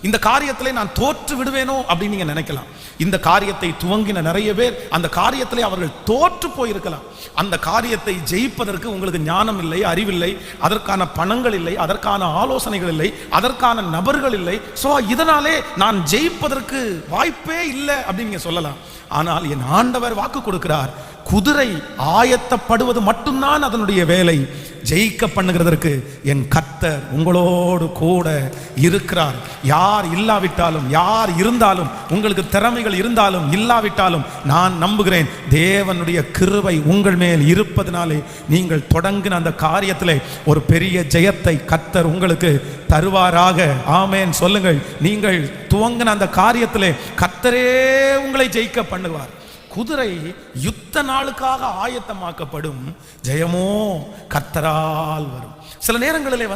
இந்த காரியத்திலே நான் தோற்று விடுவேனோ அப்படின்னு நீங்க நினைக்கலாம். இந்த காரியத்தை துவங்கின நிறைய பேர் அந்த காரியத்திலே அவர்கள் தோற்று போயிருக்கலாம். அந்த காரியத்தை ஜெயிப்பதற்கு உங்களுக்கு ஞானம் இல்லை, அறிவில்லை, அதற்கான பணங்கள் இல்லை, அதற்கான ஆலோசனைகள் இல்லை, அதற்கான நபர்கள் இல்லை. ஸோ இதனாலே நான் ஜெயிப்பதற்கு வாய்ப்பே இல்லை அப்படின்னு நீங்க சொல்லலாம். ஆனால் என் ஆண்டவர் வாக்கு கொடுக்கிறார், குதிரை ஆயத்தப்படுவது மட்டும்தான் அதனுடைய வேலை. ஜெயிக்க பண்ணுகிறதற்கு என் கர்த்தர் உங்களோடு கூட இருக்கிறார். யார் இல்லாவிட்டாலும், யார் இருந்தாலும், உங்களுக்கு திறமைகள் இருந்தாலும் இல்லாவிட்டாலும், நான் நம்புகிறேன் தேவனுடைய கிருபை உங்கள் மேல் இருப்பதனாலே நீங்கள் தொடங்கின அந்த காரியத்திலே ஒரு பெரிய ஜெயத்தை கர்த்தர் உங்களுக்கு தருவாராக. ஆமென் சொல்லுங்கள். நீங்கள் துவங்கின அந்த காரியத்திலே கர்த்தரே உங்களை ஜெயிக்க பண்ணுவார். குதிரை யுத்த நாளுக்காக ஆயத்தமாக்கப்படும், ஜெயமோ கர்த்தரால் வரும். சில நேரங்களிலே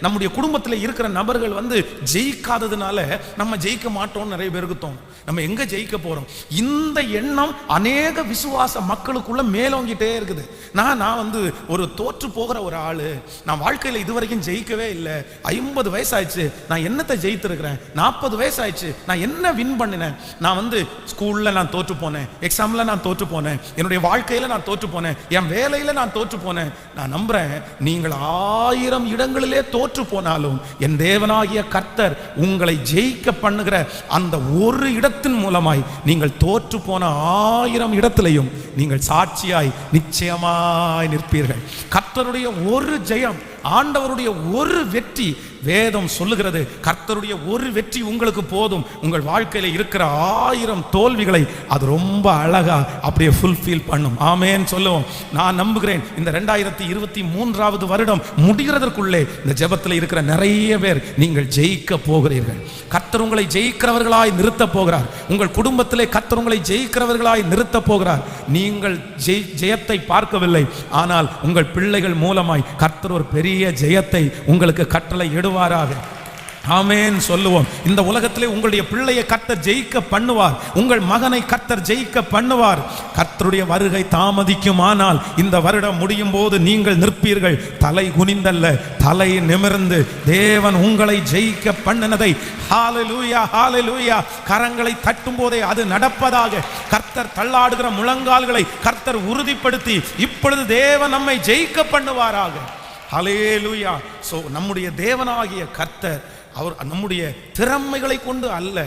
நம்முடைய குடும்பத்தில் இருக்கிற நபர்கள் ஜெயிக்காததுனால நம்ம ஜெயிக்க மாட்டோம்னு நிறைய பேருக்கு தோணும். நம்ம எங்க ஜெயிக்க போறோம்? இந்த எண்ணம் அநேக விசுவாச மக்களுக்குள்ள மேலோங்கிட்டே இருக்குது. நான் ஒரு தோற்று போகிற ஒரு ஆளு, நான் வாழ்க்கையில் இதுவரைக்கும் ஜெயிக்கவே இல்லை. 50 வயசாயிடுச்சு, நான் என்னத்தை ஜெயித்திருக்கிறேன்? 40 வயசாயிடுச்சு, நான் என்ன வின் பண்ணினேன்? நான் ஸ்கூல்ல நான் தோற்று போனேன், எக்ஸாம்ல நான் தோற்று போனேன், என்னுடைய வாழ்க்கையில நான் தோற்று போனேன், என் வேலையில நான் தோற்று போனேன். நான் நம்புறேன், நீங்கள் 1000 இடங்களிலே தோற்று போனாலும் என் தேவனாகிய கர்த்தர் உங்களை ஜெயிக்க பண்ணுகிற அந்த ஒரு இடத்தின் மூலமாய் நீங்கள் தோற்று போன 1000 இடத்திலையும் நீங்கள் சாட்சியாய் நிச்சயமாய் நிற்பீர்கள். கர்த்தருடைய ஒரு ஜெயம், ஆண்டவருடைய ஒரு வெற்றி, வேதம் சொல்லுகிறது கர்த்தருடைய ஒரு வெற்றி உங்களுக்கு போதும். உங்கள் வாழ்க்கையில இருக்கிற 1000 தோல்விகளை அது ரொம்ப அழகா அப்படியே ஃபுல்ஃபில் பண்ணும். ஆமென் சொல்லுவோம். நான் நம்புகிறேன் இந்த 2023வது வருடம் முடிகிறதற்குள்ளே இந்த ஜெபத்தில் இருக்கிற நிறைய பேர் நீங்கள் ஜெயிக்க போகிறீர்கள். கர்த்தர் உங்களை ஜெயிக்கிறவர்களாய் நிறுத்த போகிறார். உங்கள் குடும்பத்திலே கர்த்தர் உங்களை ஜெயிக்கிறவர்களாய் நிறுத்த போகிறார். நீங்கள் ஜெயத்தை பார்க்கவில்லை, ஆனால் உங்கள் பிள்ளைகள் மூலமாய் கர்த்தர் ஒரு பெரிய ஜெயத்தை உங்களுக்கு கட்டளை இடுவாராக. ஆமென் சொல்லுவோம். இந்த உலகத்திலே உங்களுடைய பிள்ளையை கர்த்தர் ஜெயிக்க பண்ணுவார். உங்கள் மகனை கர்த்தர் ஜெயிக்க பண்ணுவார். கர்த்தருடைய வருகை தாமதிக்குமானால் இந்த வருடம் முடியும் போது நீங்கள் நிற்பீர்கள் தலை குனிந்தல்ல, தலை நிமிர்ந்து. தேவன் உங்களை ஜெயிக்க பண்ணினதை ஹalleluya ஹalleluya கரங்களை தட்டும் போதே அது நடப்பதாக. கர்த்தர் தள்ளாடுகிற முழங்கால்களை கர்த்தர் உறுதிப்படுத்தி இப்பொழுது தேவன் நம்மை ஜெயிக்க பண்ணுவாராக. ஹalleluya. சோ நம்முடைய தேவனாகிய கர்த்தர் அவர் நம்முடைய திறமைகளை கொண்டு அல்ல,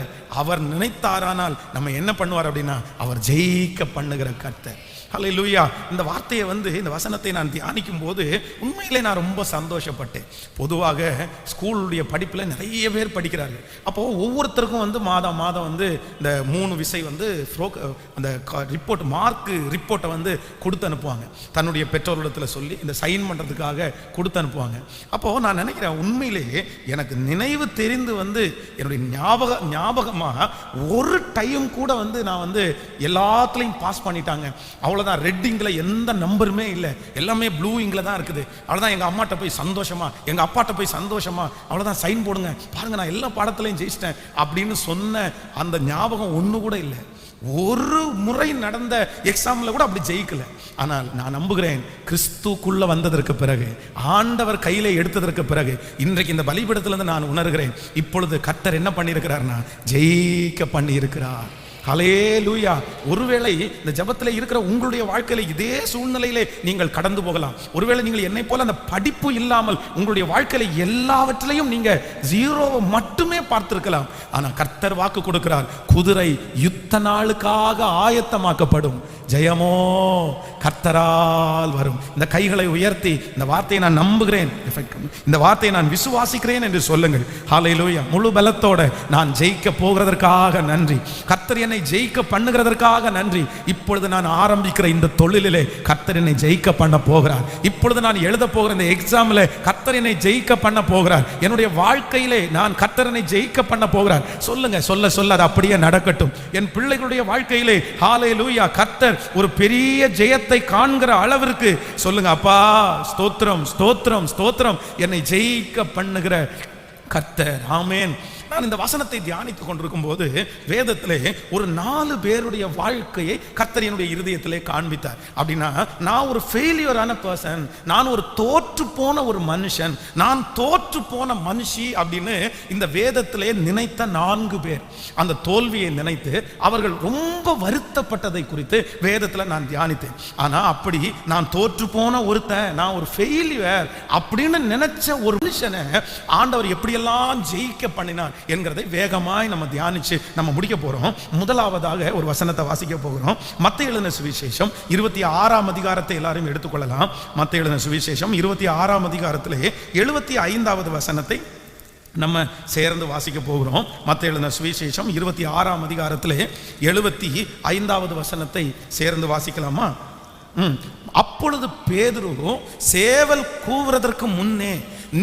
அவர் நினைத்தாரானால் நம்ம என்ன பண்ணுவார் அப்படின்னா அவர் ஜெயிக்க பண்ணுகிற கர்த்தர். ஹல்லேலூயா. இந்த வார்த்தையை இந்த வசனத்தை நான் தியானிக்கும் போது உண்மையிலே நான் ரொம்ப சந்தோஷப்பட்டேன். பொதுவாக ஸ்கூலுடைய படிப்பில் நிறைய பேர் படிக்கிறார்கள். அப்போது ஒவ்வொருத்தருக்கும் மாதம் மாதம் இந்த 3 விசை அந்த ரிப்போர்ட் மார்க் ரிப்போர்ட்டை கொடுத்து அனுப்புவாங்க. தன்னுடைய பெற்றோரிடத்தில் சொல்லி இந்த சைன் பண்ணுறதுக்காக கொடுத்து அனுப்புவாங்க. அப்போது நான் நினைக்கிறேன், உண்மையிலேயே எனக்கு நினைவு தெரிந்து என்னுடைய ஞாபகமாக ஒரு டைம் கூட நான் எல்லாத்துலேயும் பாஸ் பண்ணிட்டாங்க. அவ்வளோதான். ரெட் இங்கில் எந்த நம்பருமே இல்லை, எல்லாமே ப்ளூ இங்கில் தான் இருக்குது. அவ்வளோதான். எங்கள் அம்மாட்ட போய் சந்தோஷமா, எங்கள் அப்பாட்ட போய் சந்தோஷமா, அவ்வளோதான் சைன் போடுங்க, பாருங்க நான் எல்லா பாடத்துலையும் ஜெயிச்சிட்டேன் அப்படின்னு சொன்ன அந்த ஞாபகம் ஒன்று கூட இல்லை. ஒரு முறை நடந்த எக்ஸாமில் கூட அப்படி ஜெயிக்கல. ஆனால் நான் நம்புகிறேன், கிறிஸ்துக்குள்ள வந்ததற்கு பிறகு, ஆண்டவர் கையில எடுத்ததற்கு பிறகு, இன்றைக்கு இந்த பலிபீடத்திலிருந்து நான் உணர்கிறேன், இப்பொழுது கர்த்தர் என்ன பண்ணியிருக்கிறார்னா ஜெயிக்க பண்ணி இருக்கிறார். ஹல்லேலூயா. ஒருவேளை இந்த ஜெபத்தில் இருக்கிற உங்களுடைய வாழ்க்கையில இதே சூழ்நிலையிலே நீங்கள் கடந்து போகலாம். ஒருவேளை நீங்கள் என்னை போல அந்த படிப்பு இல்லாமல் உங்களுடைய வாழ்க்கையில எல்லாவற்றிலையும் நீங்க 0 மட்டுமே பார்த்திருக்கலாம். ஆனா கர்த்தர் வாக்கு கொடுக்கிறார், குதிரை யுத்த நாளுக்காக ஆயத்தமாக்கப்படும், ஜெயமோ கர்த்தரால் வரும். இந்த கைகளை உயர்த்தி இந்த வார்த்தையை நான் நம்புகிறேன், இந்த வார்த்தையை நான் விசுவாசிக்கிறேன் என்று சொல்லுங்கள். ஹல்லேலூயா. முழு பலத்தோட நான் ஜெயிக்க போகிறதற்காக நன்றி, கர்த்தர் என்னை ஜெயிக்க பண்ணுகிறதற்காக நன்றி. இப்பொழுது நான் ஆரம்பிக்கிற இந்த தொழிலிலே கர்த்தர் என்னை ஜெயிக்க பண்ண போகிறார். இப்பொழுது நான் எழுத போகிற இந்த எக்ஸாமில் கர்த்தர் என்னை ஜெயிக்க பண்ண போகிறார். என்னுடைய வாழ்க்கையிலே நான் கர்த்தர் என்னை ஜெயிக்க பண்ண போகிறார். சொல்லுங்க, சொல்ல சொல்ல அது அப்படியே நடக்கட்டும். என் பிள்ளைகளுடைய வாழ்க்கையிலே ஹல்லேலூயா கர்த்தர் ஒரு பெரிய ஜெயத்தை காண்கிற அளவிற்கு சொல்லுங்க, அப்பா ஸ்தோத்திரம் ஸ்தோத்திரம் ஸ்தோத்திரம், என்னை ஜெயிக்க பண்ணுகிற கர்த்தர். ஆமென். நான் இந்த வசனத்தை தியானித்துக் கொண்டிருக்கும் போது வேதத்திலே ஒரு 4 பேருடைய வாழ்க்கையை கர்த்தர் என்னுடைய இருதயத்திலே காண்பித்தார். அப்படின்னா நான் ஒரு ஃபெயிலியரான பர்சன், நான் ஒரு தோற்று போன ஒரு மனுஷன், நான் தோற்று போன மனுஷி அப்படின்னு இந்த வேதத்திலே நினைத்த 4 பேர் அந்த தோல்வியை நினைத்து அவர்கள் ரொம்ப வருத்தப்பட்டதை குறித்து வேதத்தில் நான் தியானித்தேன். ஆனா அப்படி நான் தோற்று போன ஒருத்தன், நான் ஒரு ஃபெயிலியர் அப்படின்னு நினைச்ச ஒரு மனுஷனை ஆண்டவர் எப்படியெல்லாம் ஜெயிக்க பண்ணினார் என்கிறதை வேகமாய் நம்ம தியானிச்சு நம்ம முடிக்க போறோம். முதலாவதாக ஒரு வசனத்தை வாசிக்க போகிறோம். மத்தேயு எழுதின சுவிசேஷம் 26ஆம் அதிகாரத்தை எல்லாரும் எடுத்துக்கொள்ளலாம். மத்தேயு எழுதின சுவிசேஷம் 26ஆம் அதிகாரத்திலே 75வது வசனத்தை நம்ம சேர்ந்து வாசிக்க போகிறோம். மத்தேயு எழுதின சுவிசேஷம் 26ஆம் அதிகாரத்திலே 75வது வசனத்தை சேர்ந்து வாசிக்கலாமா? அப்பொழுது பேதுரு சேவல் கூவுறதற்கு முன்னே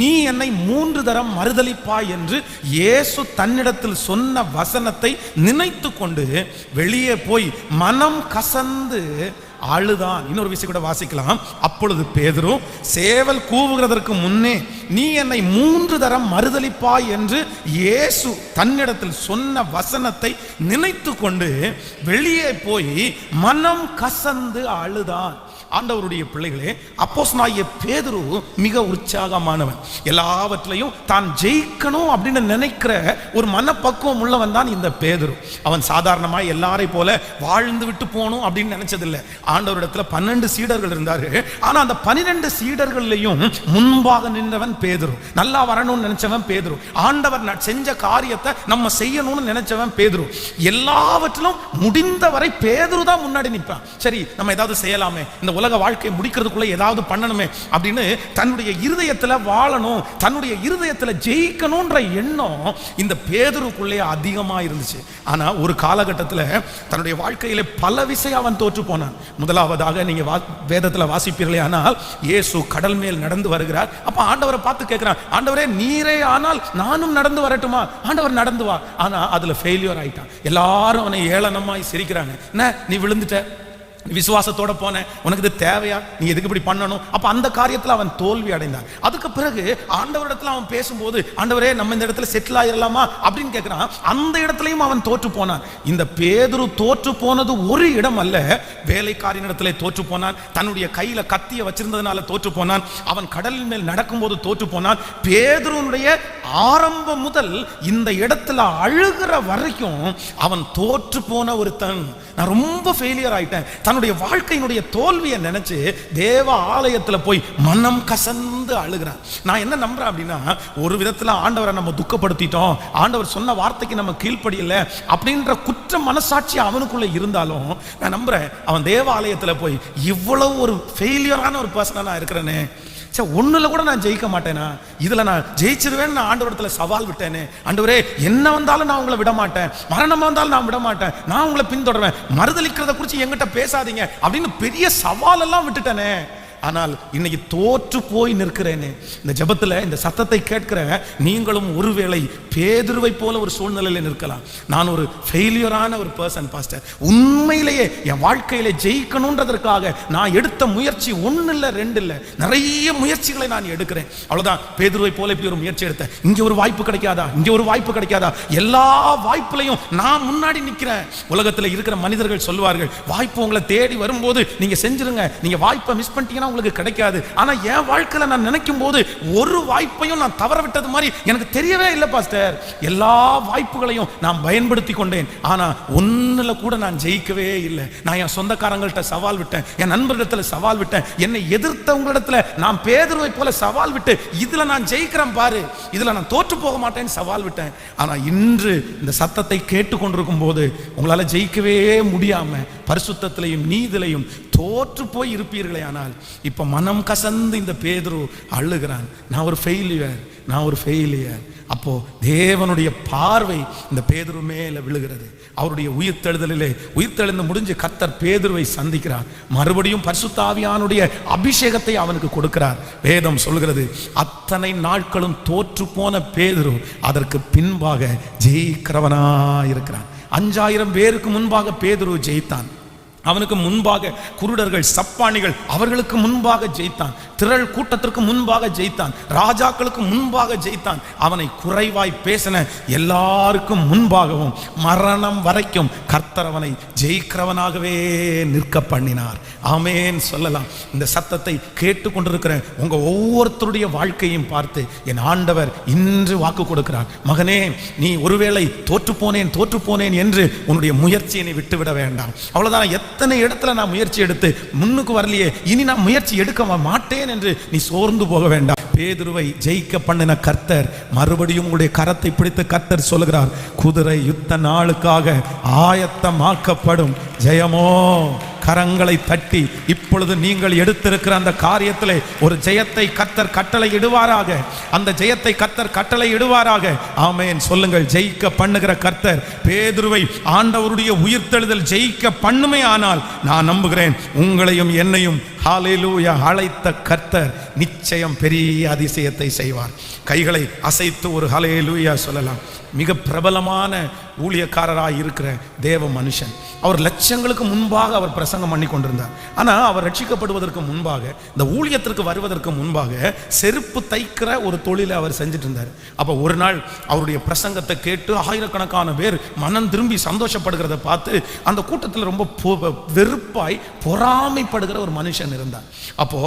நீ என்னை 3 தரம் மறுதலிப்பாய் என்று இயேசு தன்னிடத்தில் சொன்ன வசனத்தை நினைத்து கொண்டு வெளியே போய் மனம் கசந்து அழுதான். இன்னொரு விஷயம் கூட வாசிக்கலாம். அப்பொழுது பேதுரு சேவல் கூவுகிறதற்கு முன்னே நீ என்னை 3 தரம் மறுதலிப்பாய் என்று இயேசு தன்னிடத்தில் சொன்ன வசனத்தை நினைத்து கொண்டு வெளியே போய் மனம் கசந்து அழுதான். ஆண்டவருடைய பிள்ளைகளே, அப்போஸ்தலனாகிய பேதுரு மிக உற்சாகமானவன். எல்லாவற்றையும் தான் ஜெயிக்கணும் அப்படின்னு நினைக்கிற ஒரு மனப்பக்குவம் உள்ளவன் தான் இந்த பேதுரு. அவன் சாதாரணமாக எல்லாரை போல வாழ்ந்து விட்டு போகணும் அப்படின்னு நினைச்சதில்லை. ஆண்டவரிடத்துல 12 சீடர்கள் இருந்தாரு. ஆனா அந்த 12 சீடர்களையும் முன்பாக நின்றவன் பேதுரு. நல்லா வரணும்னு நினைச்சவன் பேதுரு. ஆண்டவர் செஞ்ச காரியத்தை நம்ம செய்யணும்னு நினைச்சவன் பேதுரு. எல்லாவற்றிலும் முடிந்தவரை பேதுரு தான் முன்னாடி நிற்பான். சரி, நம்ம ஏதாவது செய்யலாமே, இந்த உலக வாழ்க்கை முடிக்கிறதுக்குள்ள ஏதாவது பண்ணணுமே அப்படின்னு தன்னுடைய இருதயத்தில் வாழணும், தன்னுடைய இருதயத்தில் ஜெயிக்கணும்ன்ற எண்ணம் இந்த பேதுருக்குள்ளே அதிகமா இருந்துச்சு. ஆனா ஒரு காலகட்டத்தில் தன்னுடைய வாழ்க்கையில பல விஷயம் அவன் தோற்று போனான். முதலாவதாக நீங்க வேதத்தில் வாசிப்பீர்களே, ஆனால் இயேசு கடல் மேல் நடந்து வருகிறார். அப்ப ஆண்டவரை பார்த்து கேட்கிறான், ஆண்டவரே நீரே ஆனால் நானும் நடந்து வரட்டுமா? ஆண்டவர் நடந்து வா. ஆனா அதுல ஃபெயிலியர் ஆயிட்டான். எல்லாரும் அவனை ஏளனமாய் சிரிக்கிறாங்க. என்ன நீ விழுந்துட்ட, விசுவாசத்தோட போன, உனக்கு இது தேவையா, நீ எதுக்கு இப்படி பண்ணணும்? அப்ப அந்த காரியத்தில் அவன் தோல்வி அடைந்தான். அதுக்கு பிறகு ஆண்டவரிடத்துல அவன் பேசும்போது, ஆண்டவரே நம்ம இந்த இடத்துல செட்டில் ஆயிரலாமா அப்படின்னு கேட்கிறான். அந்த இடத்துலையும் அவன் தோற்று போனான். இந்த பேதுரு தோற்று போனது ஒரு இடம் அல்ல. வேலைக்காரின் இடத்துல தோற்று போனான், தன்னுடைய கையில கத்திய வச்சிருந்ததுனால தோற்று போனான், அவன் கடலின் மேல் நடக்கும்போது தோற்று போனான். பேதுருனுடைய ஆரம்பம் முதல் இந்த இடத்துல அழுகிற வரைக்கும் அவன் தோற்று போன ஒருத்தன். நான் ரொம்ப ஃபெயிலியர் ஆயிட்டேன். தன்னுடைய வாழ்க்கையினுடைய தோல்வியை நினைச்சு தேவ ஆலயத்துல போய் மனம் கசந்து அழுகிறான். நான் என்ன நம்புறேன் அப்படின்னா, ஒரு விதத்துல ஆண்டவரை நம்ம துக்கப்படுத்திட்டோம், ஆண்டவர் சொன்ன வார்த்தைக்கு நம்ம கீழ்ப்படியல அப்படின்ற குற்ற மனசாட்சி அவனுக்குள்ள இருந்தாலும் நான் நம்புறேன், அவன் தேவ ஆலயத்துல போய் இவ்வளவு ஒரு ஃபெயிலியரான ஒரு பர்சனா நான் இருக்கிறேனே, ஒண்ணுல கூட நான் ஜெயிக்க மாட்டேனா, இதுல நான் ஜெயிச்சிருவேன், நான் ஆண்டவரத்துல சவால் விட்டேனே, ஆண்டவரே என்ன வந்தாலும் நான் உங்களை விட மாட்டேன், மரணம் வந்தாலும் நான் விட மாட்டேன், நான் உங்களை பின்தொடர்வேன், மறுதலிக்கிறத குறித்து என்கிட்ட பேசாதீங்க அப்படின்னு பெரிய சவால் எல்லாம் விட்டுட்டேனே. ஆனால் இன்னைக்கு தோற்று போய் நிற்கிறேனே. இந்த ஜெபத்துல இந்த சத்தத்தை கேட்கிற நீங்களும் ஒருவேளை பேதுருவை போல ஒரு சூழ்நிலையில நிற்கலாம். நான் ஒரு ஃபெயிலியரான ஒரு பர்சன் பாஸ்டர், உண்மையிலேயே என் வாழ்க்கையில ஜெயிக்கணும்ன்றதற்காக நான் எடுத்த முயற்சி 1 இல்ல 2 இல்ல, நிறைய முயற்சிகளை நான் எடுக்கிறேன். அவ்வளவுதான், பேதுருவை போல இப்படி ஒரு முயற்சி எடுத்தேன், இங்க ஒரு வாய்ப்பு கிடைக்காதா, இங்க ஒரு வாய்ப்பு கிடைக்காதா, எல்லா வாய்ப்புலையும் நான் முன்னாடி நிற்கிறேன். உலகத்துல இருக்கிற மனிதர்கள் சொல்வார்கள், வாய்ப்பு உங்களை தேடி வரும்போது நீங்க செஞ்சிருங்க, நீங்க வாய்ப்பை மிஸ் பண்ணிட்டீங்கன்னா உங்களுக்கு கிடைக்காது. ஆனா என் வாழ்க்கையில நான் நினைக்கும் போது ஒரு வாய்ப்பையும் நான் தவற விட்டது மாதிரி எனக்கு தெரியவே இல்லை பாஸ்டர். எல்லா வாய்ப்புகளையும் நான் பயன்படுத்தி கொண்டேன், ஆனா ஒண்ணுல கூட நான் ஜெயிக்கவே இல்லை. நான் என் சொந்தக்காரங்கள்ட்ட சவால் விட்டேன், என் நண்பர்களிடத்துல சவால் விட்டேன், என்னை எதிர்த்தவங்களிடத்துல நான் பேதுருவை போல சவால் விட்டு இதுல நான் ஜெயிக்கிறேன் பாரு, இதுல நான் தோற்று போக மாட்டேன்னு சவால் விட்டேன். ஆனா இன்று இந்த சத்தத்தை கேட்டுக்கொண்டிருக்கும் போது உங்களால ஜெயிக்கவே முடியாம பரிசுத்தத்திலையும் நீதிலையும் தோற்று போய் இருப்பீர்களே. ஆனால் இப்ப மனம் கசந்து இந்த பேதுரு அழுகிறான், நான் ஒரு ஃபெயிலியர், நான் ஒரு ஃபெயிலியர். அப்போ தேவனுடைய பார்வை இந்த பேதுரு மேல விழுகிறது. அவருடைய உயிர்த்தெழுந்து முடிஞ்சு கர்த்தர் பேதுருவை சந்திக்கிறார், மறுபடியும் பரிசுத்த ஆவியானுடைய அபிஷேகத்தை அவனுக்கு கொடுக்கிறார். வேதம் சொல்கிறது, அத்தனை நாட்களும் தோற்று போன பேதுரு அதற்கு பின்பாக ஜெயிக்கிறவனா இருக்கிறான். 5000 பேருக்கு முன்பாக பேதுரு ஜெயித்தான். அவனுக்கு முன்பாக குருடர்கள், சப்பானிகள் அவர்களுக்கு முன்பாக ஜெயித்தான். திரள் கூட்டத்திற்கு முன்பாக ஜெயித்தான். ராஜாக்களுக்கு முன்பாக ஜெயித்தான். அவனை குறைவாய் பேசின எல்லாருக்கும் முன்பாகவும் மரணம் வரைக்கும் கர்த்தர் அவனை ஜெயிக்கிறவனாகவே நிற்க பண்ணினார். ஆமென் சொல்லலாம். இந்த சத்தத்தை கேட்டுக்கொண்டிருக்கிற உங்க ஒவ்வொருத்தருடைய வாழ்க்கையும் பார்த்து என் ஆண்டவர் இன்று வாக்கு கொடுக்கிறார். மகனே, நீ ஒருவேளை தோற்று போனேன் என்று உன்னுடைய முயற்சியை நீ விட்டுவிட வேண்டாம். அவ்வளவுதான். எத்தனை இடத்துல நான் முயற்சி எடுத்து முன்னுக்கு வரலையே, இனி நான் முயற்சி எடுக்க மாட்டேன் என்று நீ சோர்ந்து போக வேண்டாம். பேதுருவை ஜெயிக்க பண்ணின கர்த்தர் மறுபடியும் உங்களுடைய கரத்தை பிடித்து கர்த்தர் சொல்லுகிறார், குதிரை யுத்த நாளுக்காக ஆயத்தமாக்கப்படும். ஜெயமோ கரங்களை தட்டி இப்பொழுது நீங்கள் எடுத்திருக்கிற அந்த காரியத்திலே ஒரு ஜெயத்தை கர்த்தர் கட்டளை இடுவாராக. அந்த ஜெயத்தை கர்த்தர் கட்டளை இடுவாராக. ஆமென் சொல்லுங்கள். ஜெயிக்க பண்ணுகிற கர்த்தர் பேதுருவை ஆண்டவருடைய உயிர்த்தெழுதல் ஜெயிக்க பண்ணுமே ஆனால் நான் நம்புகிறேன் உங்களையும் என்னையும் ஹல்லேலூயா அழைத்த கர்த்தர் நிச்சயம் பெரிய அதிசயத்தை செய்வார். கைகளை அசைத்து ஒரு ஹல்லேலூயா சொல்லலாம். மிக பிரபலமான ஊழியக்காரராக இருக்கிற தேவ மனுஷன். அவர் லட்சங்களுக்கு முன்பாக அவர் பிரசங்கம் பண்ணி கொண்டிருந்தார். ஆனால் அவர் ரட்சிக்கப்படுவதற்கு முன்பாக, இந்த ஊழியத்திற்கு வருவதற்கு முன்பாக செருப்பு தைக்கிற ஒரு தொழிலை அவர் செஞ்சுட்டு இருந்தார். அப்போ ஒரு நாள் அவருடைய பிரசங்கத்தை கேட்டு ஆயிரக்கணக்கான பேர் மனம் திரும்பி சந்தோஷப்படுகிறத பார்த்து அந்த கூட்டத்தில் ரொம்ப வெறுப்பாய் பொறாமைப்படுகிற ஒரு மனுஷன் இருந்தார். அப்போ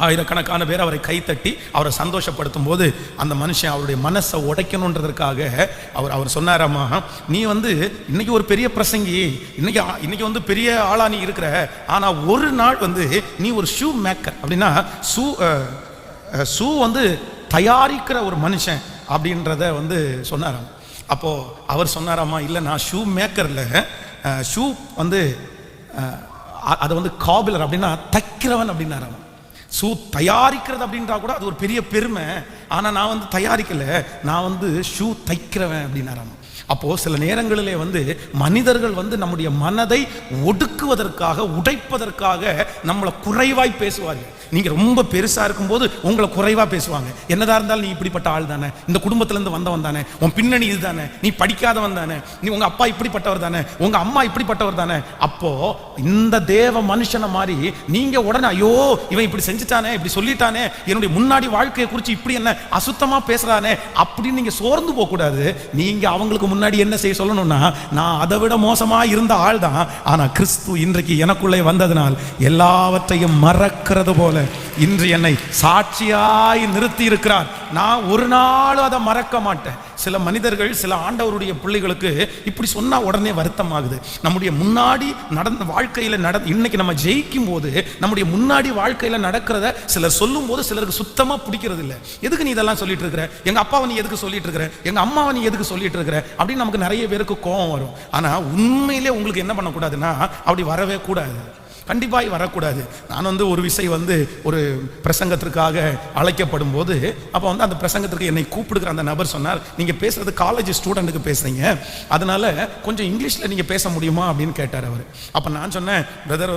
ஆயிரக்கணக்கான பேர் அவரை கைத்தட்டி அவரை சந்தோஷப்படுத்தும் போது அந்த மனுஷன் அவருடைய மனசை உடைக்கணுன்றதற்காக அவர் சொன்னாராம்மா, நீ இன்னைக்கு ஒரு பெரிய பிரசங்கி, இன்னைக்கு பெரிய ஆளா நீ இருக்கிற, ஆனா ஒரு நாள் நீ ஒரு ஷூ மேக்கர், அப்படின்னா ஷூ தயாரிக்கிற ஒரு மனுஷன் அப்படின்றத சொன்னாராம். அப்போ அவர் சொன்னாராம்மா, இல்லை நான் ஷூ மேக்கர் இல்லை, ஷூ அதை காபிலர் அப்படின்னா தைக்கிறவன் அப்படின்னாராம். ஷூ தயாரிக்கிறது அப்படின்றா கூட அது ஒரு பெரிய பெருமை. ஆனால் நான் தயாரிக்கலை, நான் ஷூ தைக்கிறவன் அப்படின்னாராம். அப்போது சில நேரங்களிலே மனிதர்கள் நம்முடைய மனதை ஒடுக்குவதற்காக, உடைப்பதற்காக நம்மளை குறைவாய் பேசுவார்கள். நீங்கள் ரொம்ப பெருசாக இருக்கும்போது உங்களை குறைவாக பேசுவாங்க. என்னதான் இருந்தாலும் நீ இப்படிப்பட்ட ஆள் தானே, இந்த குடும்பத்திலேருந்து வந்தவன் தானே, உன் பின்னணி இது தானே, நீ படிக்காதவன் தானே, நீ உங்கள் அப்பா இப்படிப்பட்டவர் தானே, உங்கள் அம்மா இப்படிப்பட்டவர் தானே. அப்போது இந்த தேவ மனுஷனை மாதிரி நீங்கள் உடனே ஐயோ இவன் இப்படி செஞ்சுட்டானே, இப்படி சொல்லிட்டானே, என்னுடைய முன்னாடி வாழ்க்கையை குறித்து இப்படி என்ன அசுத்தமாக பேசுகிறானே அப்படின்னு நீங்கள் சோர்ந்து போகக்கூடாது. நீங்கள் அவங்களுக்கு முன்னாடி என்ன செய்ய சொல்லணும்னா, நான் அதை விட மோசமாக இருந்த ஆள் தான், ஆனால் கிறிஸ்து இன்றைக்கு எனக்குள்ளே வந்ததினால் எல்லாவற்றையும் மறக்கிறது போல இன்று என்னை சாட்சியாய் நிறுத்தி இருக்கிறார். நான் ஒரு நாள் அதை மறக்க மாட்டேன். சில மனிதர்கள், சில ஆண்டவருடைய பிள்ளைகளுக்கு இப்படி சொன்னா உடனே வருத்தம் ஆகுது. நம்முடைய முன்னாடி நடந்த வாழ்க்கையில இன்னைக்கு நம்ம ஜெயிக்கும் போது நம்முடைய முன்னாடி வாழ்க்கையில நடக்கிறத சிலர் சொல்லும் போது சிலருக்கு சுத்தமா பிடிக்கிறது இல்லை. எதுக்கு நீ இதெல்லாம் சொல்லிட்டு இருக்கிற, எங்க அப்பாவை நீ எதுக்கு சொல்லிட்டு இருக்கிற, எங்க அம்மாவை நீ எதுக்கு சொல்லிட்டு இருக்கிற அப்படின்னு நமக்கு நிறைய பேருக்கு கோபம் வரும். ஆனா உண்மையிலே உங்களுக்கு என்ன பண்ணக்கூடாதுன்னா, அப்படி வரவே கூடாது, கண்டிப்பாக வரக்கூடாது. நான் ஒரு விசை ஒரு பிரசங்கத்திற்காக அழைக்கப்படும் போது அப்போ அந்த பிரசங்கத்திற்கு என்னை கூப்பிடுகிற அந்த நபர் சொன்னார், நீங்கள் பேசுறது காலேஜ் ஸ்டூடெண்ட்டுக்கு பேசுறீங்க, அதனால கொஞ்சம் இங்கிலீஷில் நீங்கள் பேச முடியுமா அப்படின்னு கேட்டார் அவர். அப்போ நான் சொன்னேன், பிரதர்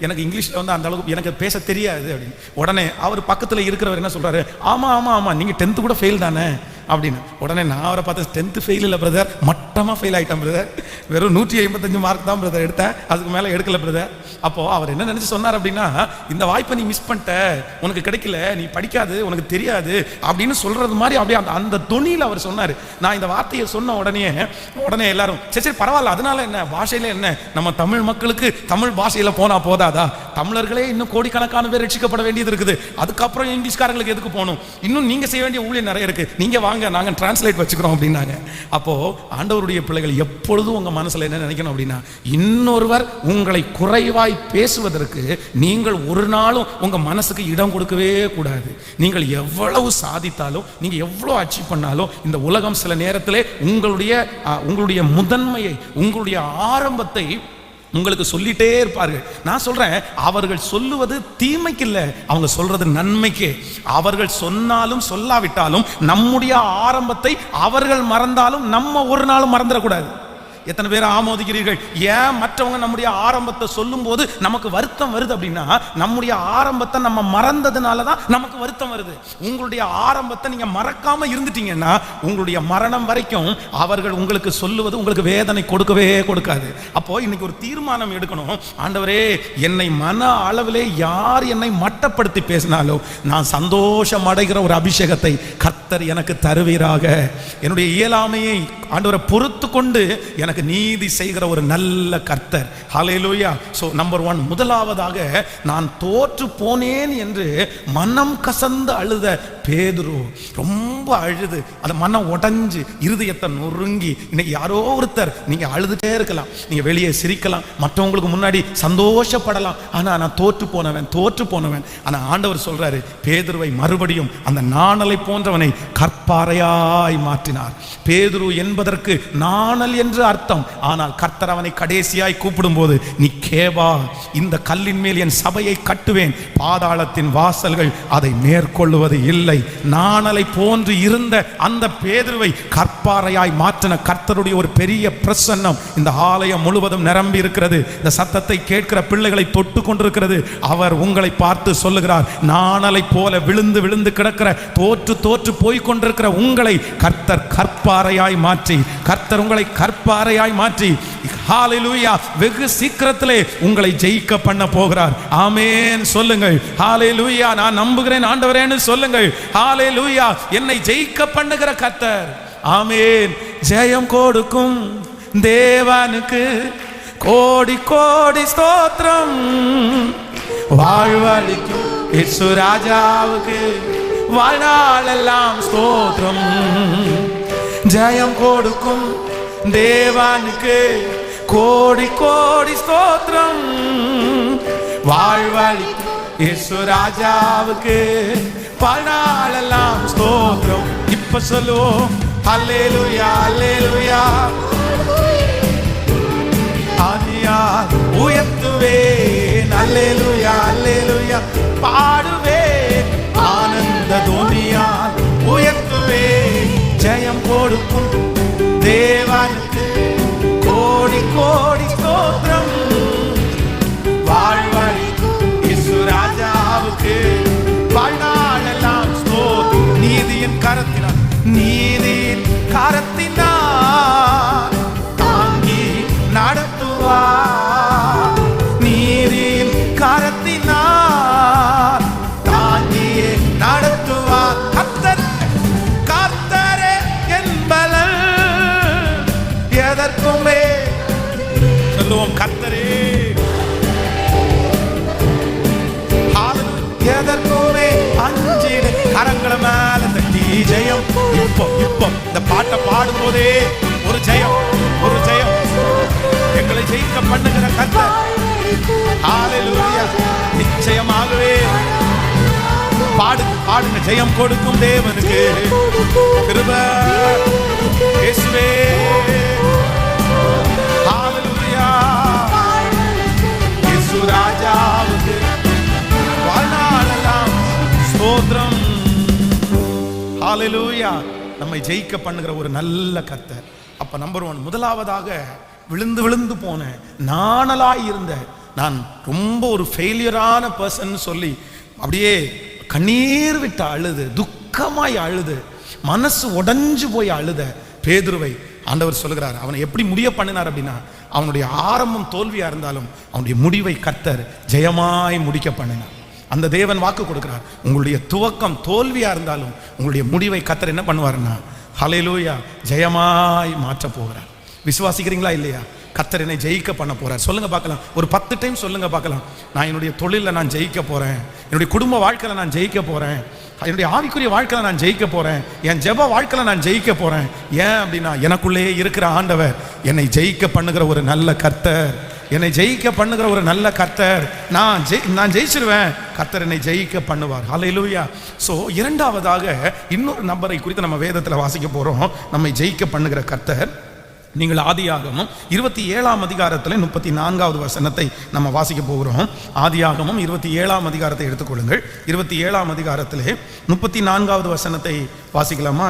எனக்கு இங்கிலீஷில் அந்த அளவுக்கு எனக்கு பேச தெரியாது அப்படின்னு. உடனே அவர் பக்கத்தில் இருக்கிறவர் என்ன சொல்கிறாரு, ஆமாம் ஆமாம் ஆமாம் நீங்கள் 10th கூட ஃபெயில் தானே அப்படின்னு. உடனே நான் அவரை பார்த்து 10th ஃபெயில் இல்லை பிரதர், மட்டமாக ஃபெயில் ஆகிட்டேன் பிரதர், வெறும் 155 மார்க் தான் பிரதர் எடுத்தேன், அதுக்கு மேலே எடுக்கல பிரதர். அப்போ அவர் என்ன நினைச்சு சொன்னார் அப்படின்னா, இந்த வாய்ப்பை நீ மிஸ் பண்ணிட்ட, உனக்கு கிடைக்கல, நீ படிக்காது, உனக்கு தெரியாது அப்படின்னு சொல்றது மாதிரி அப்படியே அந்த தொனியில் அவர் சொன்னார். நான் இந்த வார்த்தையை சொன்ன உடனே எல்லாரும் சரி சரி பரவாயில்ல, அதனால என்ன, பாஷையில என்ன, நம்ம தமிழ் மக்களுக்கு தமிழ் பாஷையில போனா போதாதா, தமிழர்களே இன்னும் கோடிக்கணக்கான பேர் ரட்சிக்கப்பட வேண்டியது இருக்குது, அதுக்கப்புறம் இங்கிலீஷ்காரங்களுக்கு எதுக்கு போகணும், இன்னும் நீங்க செய்ய வேண்டிய ஊழியம் நிறைய இருக்கு, நீங்க வாங்க நாங்க டிரான்ஸ்லேட் வச்சுக்கிறோம் அப்படின்னாங்க. அப்போ ஆண்டவருடைய பிள்ளைகள் எப்பொழுதும் உங்க மனசுல என்ன நினைக்கணும் அப்படின்னா, இன்னொருவர் உங்களை குறைவாய் பேசுவதற்கு நீங்கள் ஒரு நாளும் உங்க மனசுக்கு இடம் கொடுக்கவே கூடாது. நீங்கள் எவ்வளவு சாதித்தாலும், நீங்க எவ்வளவு அச்சீவ் பண்ணாலும், இந்த உலகம் சில நேரத்திலே உங்களுடைய முதன்மையை, உங்களுடைய ஆரம்பத்தை உங்களுக்கு சொல்லிட்டே இருப்பார்கள். நான் சொல்றேன், அவர்கள் சொல்லுவது தீமைக்கு இல்லை, அவங்க சொல்றது நன்மைக்கு. அவர்கள் சொன்னாலும் சொல்லாவிட்டாலும் நம்முடைய ஆரம்பத்தை அவர்கள் மறந்தாலும் நம்ம ஒரு நாளும் மறந்துடக்கூடாது. எத்தனை பேர் ஆமோதிக்கிறீர்கள்? ஏன் மற்றவங்க நம்முடைய ஆரம்பத்தை சொல்லும் போது நமக்கு வருத்தம் வருது அப்படின்னா, நம்முடைய ஆரம்பத்தை நம்ம மறந்ததுனால தான் நமக்கு வருத்தம் வருது. உங்களுடைய ஆரம்பத்தை நீங்க மறக்காம இருந்துட்டீங்கன்னா உங்களுடைய மரணம் வரைக்கும் அவர்கள் உங்களுக்கு சொல்லுவது உங்களுக்கு வேதனை கொடுக்கவே கொடுக்காது. அப்போ இன்னைக்கு ஒரு தீர்மானம் எடுக்கணும். ஆண்டவரே, என்னை மன அளவிலே யார் என்னை மட்டப்படுத்தி பேசினாலோ நான் சந்தோஷம் அடைகிற ஒரு அபிஷேகத்தை கர்த்தர் எனக்கு தருவீராக. என்னுடைய இயலாமையை ஆண்டவரை பொறுத்து கொண்டு எனக்கு நீதி செய்கிற ஒரு நல்ல கர்த்தர். ஹல்லேலூயா. சோ நம்பர் 1, முதலாவதாக நான் தோற்று போனேன் என்று மனம் கசந்து அழுத பேதுரு. ரொம்ப அழுது அந்த மனம் உடைஞ்சு இருதயத்தை நொறுங்கி, இன்னைக்கு யாரோ ஒருத்தர் நீங்க அழுதுட்டே இருக்கலாம், நீங்க வெளியே சிரிக்கலாம், மற்றவங்களுக்கு முன்னாடி சந்தோஷப்படலாம், ஆனா நான் தோற்று போனவன். ஆனா ஆண்டவர் சொல்றாரு, பேதுருவை மறுபடியும் அந்த நாணலை போன்றவனை கற்பாறையாய் மாற்றினார். பேதுரு என்பதற்கு நாணல் என்று அர்த்தம். ஆனால் கர்த்தர் அவனை கடைசியாய் கூப்பிடும் போது, நீ கேவா, இந்த கல்லின் மேல் என் சபையை கட்டுவேன், பாதாளத்தின் வாசல்கள் அதை மேற்கொள்ளுவது இல்லை. நாணலை போன்று இருந்த அந்த பேதுருவை கற்பாறையாய் மாற்றின கர்த்தருடைய ஒரு பெரிய பிரசன்னம் இந்த ஆலயம் முழுவதும் நிரம்பி இருக்கிறது. இந்த சத்தத்தை கேட்கிற பிள்ளைகளை தொட்டு கொண்டிருக்கிறது. அவர் உங்களை பார்த்து சொல்லுகிறார், நாணலை போல விழுந்து விழுந்து கிடக்கிற, தோற்று போய் கொண்டிருக்கிற உங்களை கர்த்தர் கற்பாறையாய் மாற்றி, கர்த்தர் உங்களை கற்பாறையாய் மாற்றி, ஹல்லேலூயா, வெகு சீக்கிரத்திலே உங்களை ஜெயிக்க பண்ண போகிறார். ஆமென் சொல்லுங்கள். ஹல்லேலூயா. நான் நம்புகிறேன் ஆண்டவரேன்னு சொல்லுங்கள். ஹல்லேலூயா. என்னை ஜெயிக்க பண்ணுகிற கர்த்தர். ஆமென். ஜெயம் கொடுக்கும் தேவனுக்கு கோடி கோடி ஸ்தோத்திரம். வாழ்வளிக்கும் இயேசு ராஜாவுக்கு வாழ்நாளெல்லாம் ஸ்தோத்திரம். ஜெயம் கொடுக்கும் தேவனுக்கு கோடி கோடி ஸ்தோத்திரம். வாழ்வளிக்கும் இயேசு ராஜாவுக்கு வாழ்நாளெல்லாம் ஸ்தோத்திரம். இப்ப சொல்லுவோம், அல்லேலூயா அல்லேலூயா. ஆதியால் உயர்த்துவேன், அல்லேலூயா அல்லேலூயா. பாடுவேன் ஆனந்த துனியால் உயர்த்துவேன். ஜெயம் கொடுக்கும் தேவனுக்கு கோடி கோடி ஸ்தோத்திரம். வாழ்வளிக்கும் இயேசு ராஜாவுக்கு வாழ்நாளெல்லாம் ஸ்தோத்திரம். நீதியின் கரத்தினால் தாங்கி நடத்துவார். நீதியின் கரத்தினால் தாங்கியே நடத்துவார். கர்த்தரே என்பலன், எதற்குமே சொல்லுவோம் கர்த்தரே, எதற்குமே அஞ்சிடு. கரங்களை மேல தட்டி ஜெயம். இப்போ இந்த பாட்டை பாடும் போதே ஒரு ஜெயம். எங்களை ஜெயிக்க பண்ணுகிற கர்த்தர். ஹல்லேலூயா. நிச்சயமாகவே பாடுங்க. ஜெயம் கொடுக்கும் தேவனுக்கு கிருபை இயேசுவே. ஹல்லேலூயா. இயேசு ராஜாவுக்கு வாழ்நாளெல்லாம் ஸ்தோத்திரம். ஹல்லேலூயா. நம்மை ஜெயிக்க பண்ணுகிற ஒரு நல்ல கர்த்தர். அப்ப நம்பர் 1, முதலாவதாக விழுந்து போன, நாணலாய் இருந்த, நான் ரொம்ப ஒரு ஃபெயிலியரான பர்சன் சொல்லி அப்படியே கண்ணீர் விட்டு அழுது, துக்கமாய் அழுது, மனசு உடைஞ்சு போய் அழுத பேதுருவை ஆண்டவர் சொல்லுகிறார், அவனை எப்படி முடிய பண்ணினார் அப்படின்னா, அவனுடைய ஆரம்பம் தோல்வியா இருந்தாலும் அவனுடைய முடிவை கர்த்தர் ஜெயமாய் முடிக்க பண்ணினார். அந்த தேவன் வாக்கு கொடுக்கிறார், உங்களுடைய துவக்கம் தோல்வியா இருந்தாலும் உங்களுடைய முடிவை கர்த்தர் என்ன பண்ணுவாருன்னா, ஹல்லேலூயா, ஜெயமாய் மாற்ற போகிறார். விசுவாசிக்கிறீங்களா இல்லையா? கர்த்தர் என்னை ஜெயிக்க பண்ண போறார். சொல்லுங்க பார்க்கலாம், ஒரு 10 டைம் சொல்லுங்க பார்க்கலாம். நான் என்னுடைய தொழிலில் நான் ஜெயிக்க போறேன், என்னுடைய குடும்ப வாழ்க்கையில் நான் ஜெயிக்க போறேன், என்னுடைய ஆவிக்குரிய வாழ்க்கையில் நான் ஜெயிக்க போறேன், என் ஜெப வாழ்க்கையில் நான் ஜெயிக்க போறேன். ஏன் அப்படின்னா, எனக்குள்ளே இருக்கிற ஆண்டவர் என்னை ஜெயிக்க பண்ணுகிற ஒரு நல்ல கர்த்தர், என்னை ஜெயிக்க பண்ணுகிற ஒரு நல்ல கர்த்தர். நான் ஜெயிச்சிருவேன், கர்த்தர் என்னை ஜெயிக்க பண்ணுவார். ஹல்லேலூயா. ஸோ இரண்டாவதாக இன்னொரு நபரை குறித்து நம்ம வேதத்தில் வாசிக்க போறோம், நம்மை ஜெயிக்க பண்ணுகிற கர்த்தர். நீங்கள் ஆதியாகமம் 27ஆம் அதிகாரத்தில் 34வது வசனத்தை நம்ம வாசிக்க போகிறோம். ஆதியாகமம் 27ஆம் அதிகாரத்தை எடுத்துக்கொள்ளுங்கள். 27ஆம் அதிகாரத்திலே 34வது வசனத்தை வாசிக்கலாமா?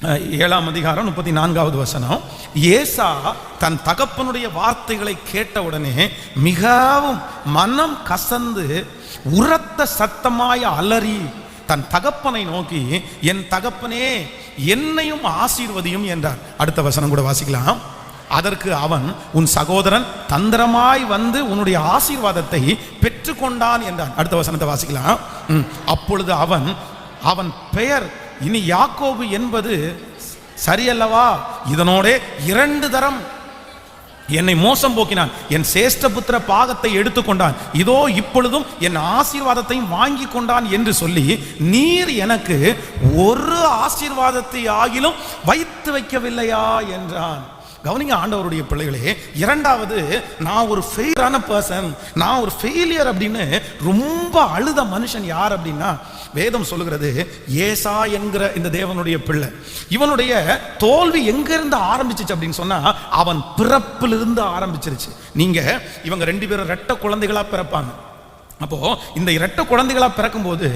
7ஆம் அதிகாரம் 34வது வசனம். ஏசா தன் தகப்பனுடைய வார்த்தைகளை கேட்ட உடனே மிகவும் மனம் கசந்து உரத்த சத்தமாய் அலறி தன் தகப்பனை நோக்கி, என் தகப்பனே, என்னையும் ஆசீர்வதியும் என்றார். அடுத்த வசனம் கூட வாசிக்கலாம். அதற்கு அவன், உன் சகோதரன் தந்திரமாய் வந்து உன்னுடைய ஆசீர்வாதத்தை பெற்றுக்கொண்டான் என்றான். அடுத்த வசனத்தை வாசிக்கலாம். அப்பொழுது அவன் பெயர் இனி யாக்கோபு என்பது சரியல்லவா? இதனோட 2 தரம் என்னை மோசம் போக்கினான், என் சேஷ்டபுத்திர பாகத்தை எடுத்துக்கொண்டான், இதோ இப்பொழுதும் என் ஆசீர்வாதத்தையும் வாங்கி கொண்டான் என்று சொல்லி, நீர் எனக்கு ஒரு ஆசீர்வாதத்தை ஆகிலும் வைத்து வைக்கவில்லையா என்றான். கவனிங்க ஆண்டவருடைய பிள்ளைகளே, இரண்டாவது, நான் ஒரு ஃபெயிலான பர்சன், நான் ஒரு ஃபெயிலியர் அப்படின்னு ரொம்ப அழுத மனுஷன் யார் அப்படின்னா, வேதம் சொல்லுகிறது ஏசா என்கிற இந்த தேவனுடைய பிள்ளை. இவனுடைய தோல்வி எங்கிருந்து ஆரம்பிச்சிச்சு அப்படின்னு சொன்னா, அவன் பிறப்பிலிருந்து ஆரம்பிச்சிருச்சு. நீங்க இவங்க 2 பேரும் இரட்டை குழந்தைகளா பிறப்பாங்க. அப்போ இந்த இரட்டை குழந்தைகளா பிறக்கும் போது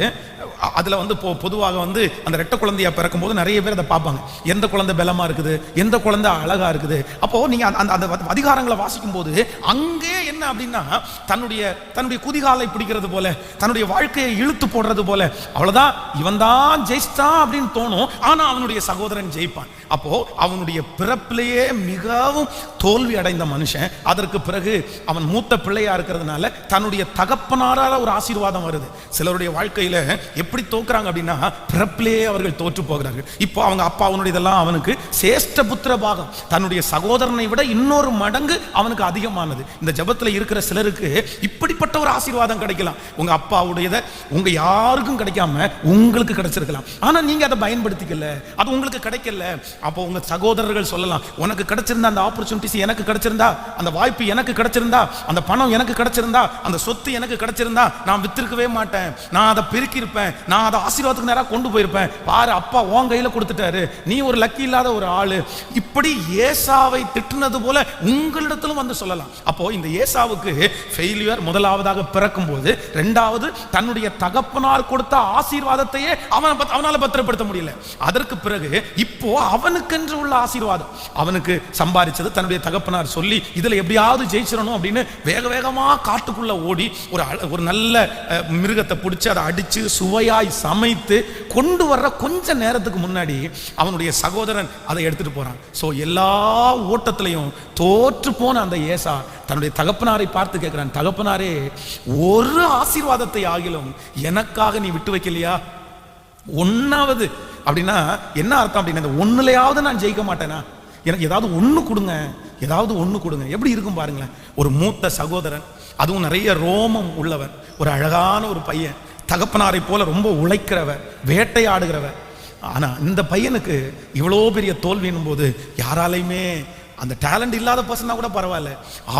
அதுல வந்து பொதுவாக வந்து அந்த ரெட்டை குழந்தையா பிறக்கும் போது நிறைய பேர் அதை பார்ப்பாங்க, எந்த குழந்தை பலமா இருக்குது, எந்த குழந்தை அழகா இருக்குது. அப்போ நீங்க அந்த அதிகாரங்களை வாசிக்கும் போது அங்கே என்ன அப்படின்னா, தன்னுடைய குதிகாலை பிடிக்கிறது போல, தன்னுடைய வாழ்க்கையை இழுத்து போடுறது போல, அவ்வளவுதான் இவன் தான் ஜெயிச்சான் அப்படின்னு தோணும். ஆனா அவனுடைய சகோதரன் ஜெயிப்பான். அப்போ அவனுடைய பிறப்பிலேயே மிகவும் தோல்வி அடைந்த மனுஷன். அதற்கு பிறகு அவன் மூத்த பிள்ளையா இருக்கிறதுனால தன்னுடைய தகப்பனாரால ஒரு ஆசீர்வாதம் வருது. சிலருடைய வாழ்க்கையில எப்படி தோக்குறாங்க அப்படின்னா, பிறப்பிலேயே அவர்கள் தோற்று போகிறார்கள். இப்போ அவங்க அப்பா அவனுடையதெல்லாம் அவனுக்கு சேஷ்ட புத்திர பாகம், தன்னுடைய சகோதரனை விட இன்னொரு மடங்கு அவனுக்கு அதிகமானது. இந்த ஜபத்துல இருக்கிற சிலருக்கு இப்படிப்பட்ட ஒரு ஆசீர்வாதம் கிடைக்கலாம். உங்க அப்பாவுடையதை உங்க யாருக்கும் கிடைக்காம உங்களுக்கு கிடைச்சிருக்கலாம். ஆனா நீங்க அதை பயன்படுத்திக்கல, அது உங்களுக்கு கிடைக்கல. அப்போ உங்க சகோதரர்கள் சொல்லலாம், உனக்கு கிடைச்சிருந்தா அந்த ஆப்பர்ச்சுனிட்டிஸ் எனக்கு கிடைச்சிருந்தா, அந்த வாய்ப்பு எனக்கு கிடைச்சிருந்தா, அந்த பணம் எனக்கு கிடைச்சிருந்தா, அந்த சொத்து எனக்கு கிடைச்சிருந்தா, நான் வித்திருக்கவே மாட்டேன், நான் அதை பெருக்கி இருப்பேன், நான் அதை ஆசீர்வாதத்துக்கு நேரா கொண்டு போயிருப்பேன். பாரு, அப்பா உன் கையில கொடுத்துட்டாரு, நீ ஒரு லக்கி இல்லாத ஒரு ஆளு. இப்படி ஏசாவை திட்டுனது போல உங்களிடத்திலும் வந்து சொல்லலாம். அப்போ இந்த ஏசாவுக்கு ஃபெயிலியர் முதலாவதாக பிறக்கும் போது, இரண்டாவது தன்னுடைய தகப்பனார் கொடுத்த ஆசீர்வாதத்தையே அவனால பத்திரப்படுத்த முடியல. அதற்கு பிறகு இப்போ அவனுக்கென்று உள்ள ஆசீர்வாதம், அவனுக்கு சம்பாதிச்சது தன்னுடைய தகப்பனார் சொல்லி இதுல எப்படியாவது ஜெயிச்சிடணும் அப்படின்னு வேக வேகமா காட்டுக்குள்ள ஓடி ஒரு நல்ல மிருகத்தை பிடிச்சு அதை அடிச்சு சுவையாய் சமைத்து கொண்டு வர்ற கொஞ்ச நேரத்துக்கு முன்னாடி அவனுடைய சகோதரன் அதை எடுத்துட்டு போறான். சோ எல்லா ஓட்டத்திலையும் தோற்று போன அந்த ஏசா தன்னுடைய தகப்பனாரை பார்த்து கேட்கிறான், தகப்பனாரே, ஒரு ஆசீர்வாதத்தை ஆகிலும் எனக்காக நீ விட்டு வைக்கலையா? ஒன்னாவது அப்படின்னா என்ன அர்த்தம் அப்படின்னா, இந்த ஒண்ணுலையாவது நான் ஜெயிக்க மாட்டேனா? எனக்கு ஏதாவது ஒண்ணு கொடுங்க, ஏதாவது ஒண்ணு கொடுங்க. எப்படி இருக்கும் பாருங்களேன். ஒரு மூத்த சகோதரன், அதுவும் நிறைய ரோமம் உள்ளவர், ஒரு அழகான ஒரு பையன், தகப்பனாரை போல ரொம்ப உழைக்கிறவர், வேட்டையாடுகிறவர். ஆனா இந்த பையனுக்கு இவ்வளோ பெரிய தோல்வியும் போது யாராலையுமே, அந்த டேலண்ட் இல்லாத பர்சனா கூட பரவாயில்ல,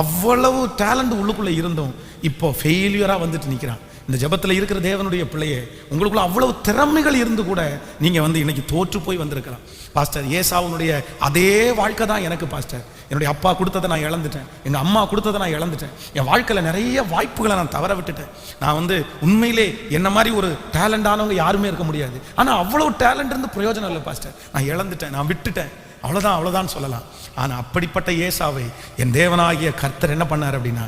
அவ்வளவு டேலண்ட் உள்ளுக்குள்ள இருந்தும் இப்போ ஃபெயிலியரா வந்துட்டு நிற்கிறான். இந்த ஜபத்தில் இருக்கிற தேவனுடைய பிள்ளையே, உங்களுக்குள்ள அவ்வளவு திறமைகள் இருந்து கூட நீங்க வந்து இன்னைக்கு தோற்று போய் வந்திருக்கலாம். பாஸ்டர், ஏசாவுடைய அதே வாழ்க்கை தான் எனக்கு பாஸ்டர். என்னுடைய அப்பா கொடுத்ததை நான் இழந்துட்டேன், எங்க அம்மா கொடுத்ததை நான் இழந்துட்டேன், என் வாழ்க்கையில் நிறைய வாய்ப்புகளை நான் தவற விட்டுட்டேன். நான் வந்து உண்மையிலே என்ன மாதிரி ஒரு டேலண்டானவங்க யாருமே இருக்க முடியாது. ஆனா அவ்வளவு டேலண்ட் இருந்து பிரயோஜனம் இல்லை பாஸ்டர், நான் இழந்துட்டேன், நான் விட்டுட்டேன், அவ்வளவுதான் சொல்லலாம். ஆனா அப்படிப்பட்ட ஏசாவை என் தேவனாகிய கர்த்தர் என்ன பண்ணார் அப்படின்னா,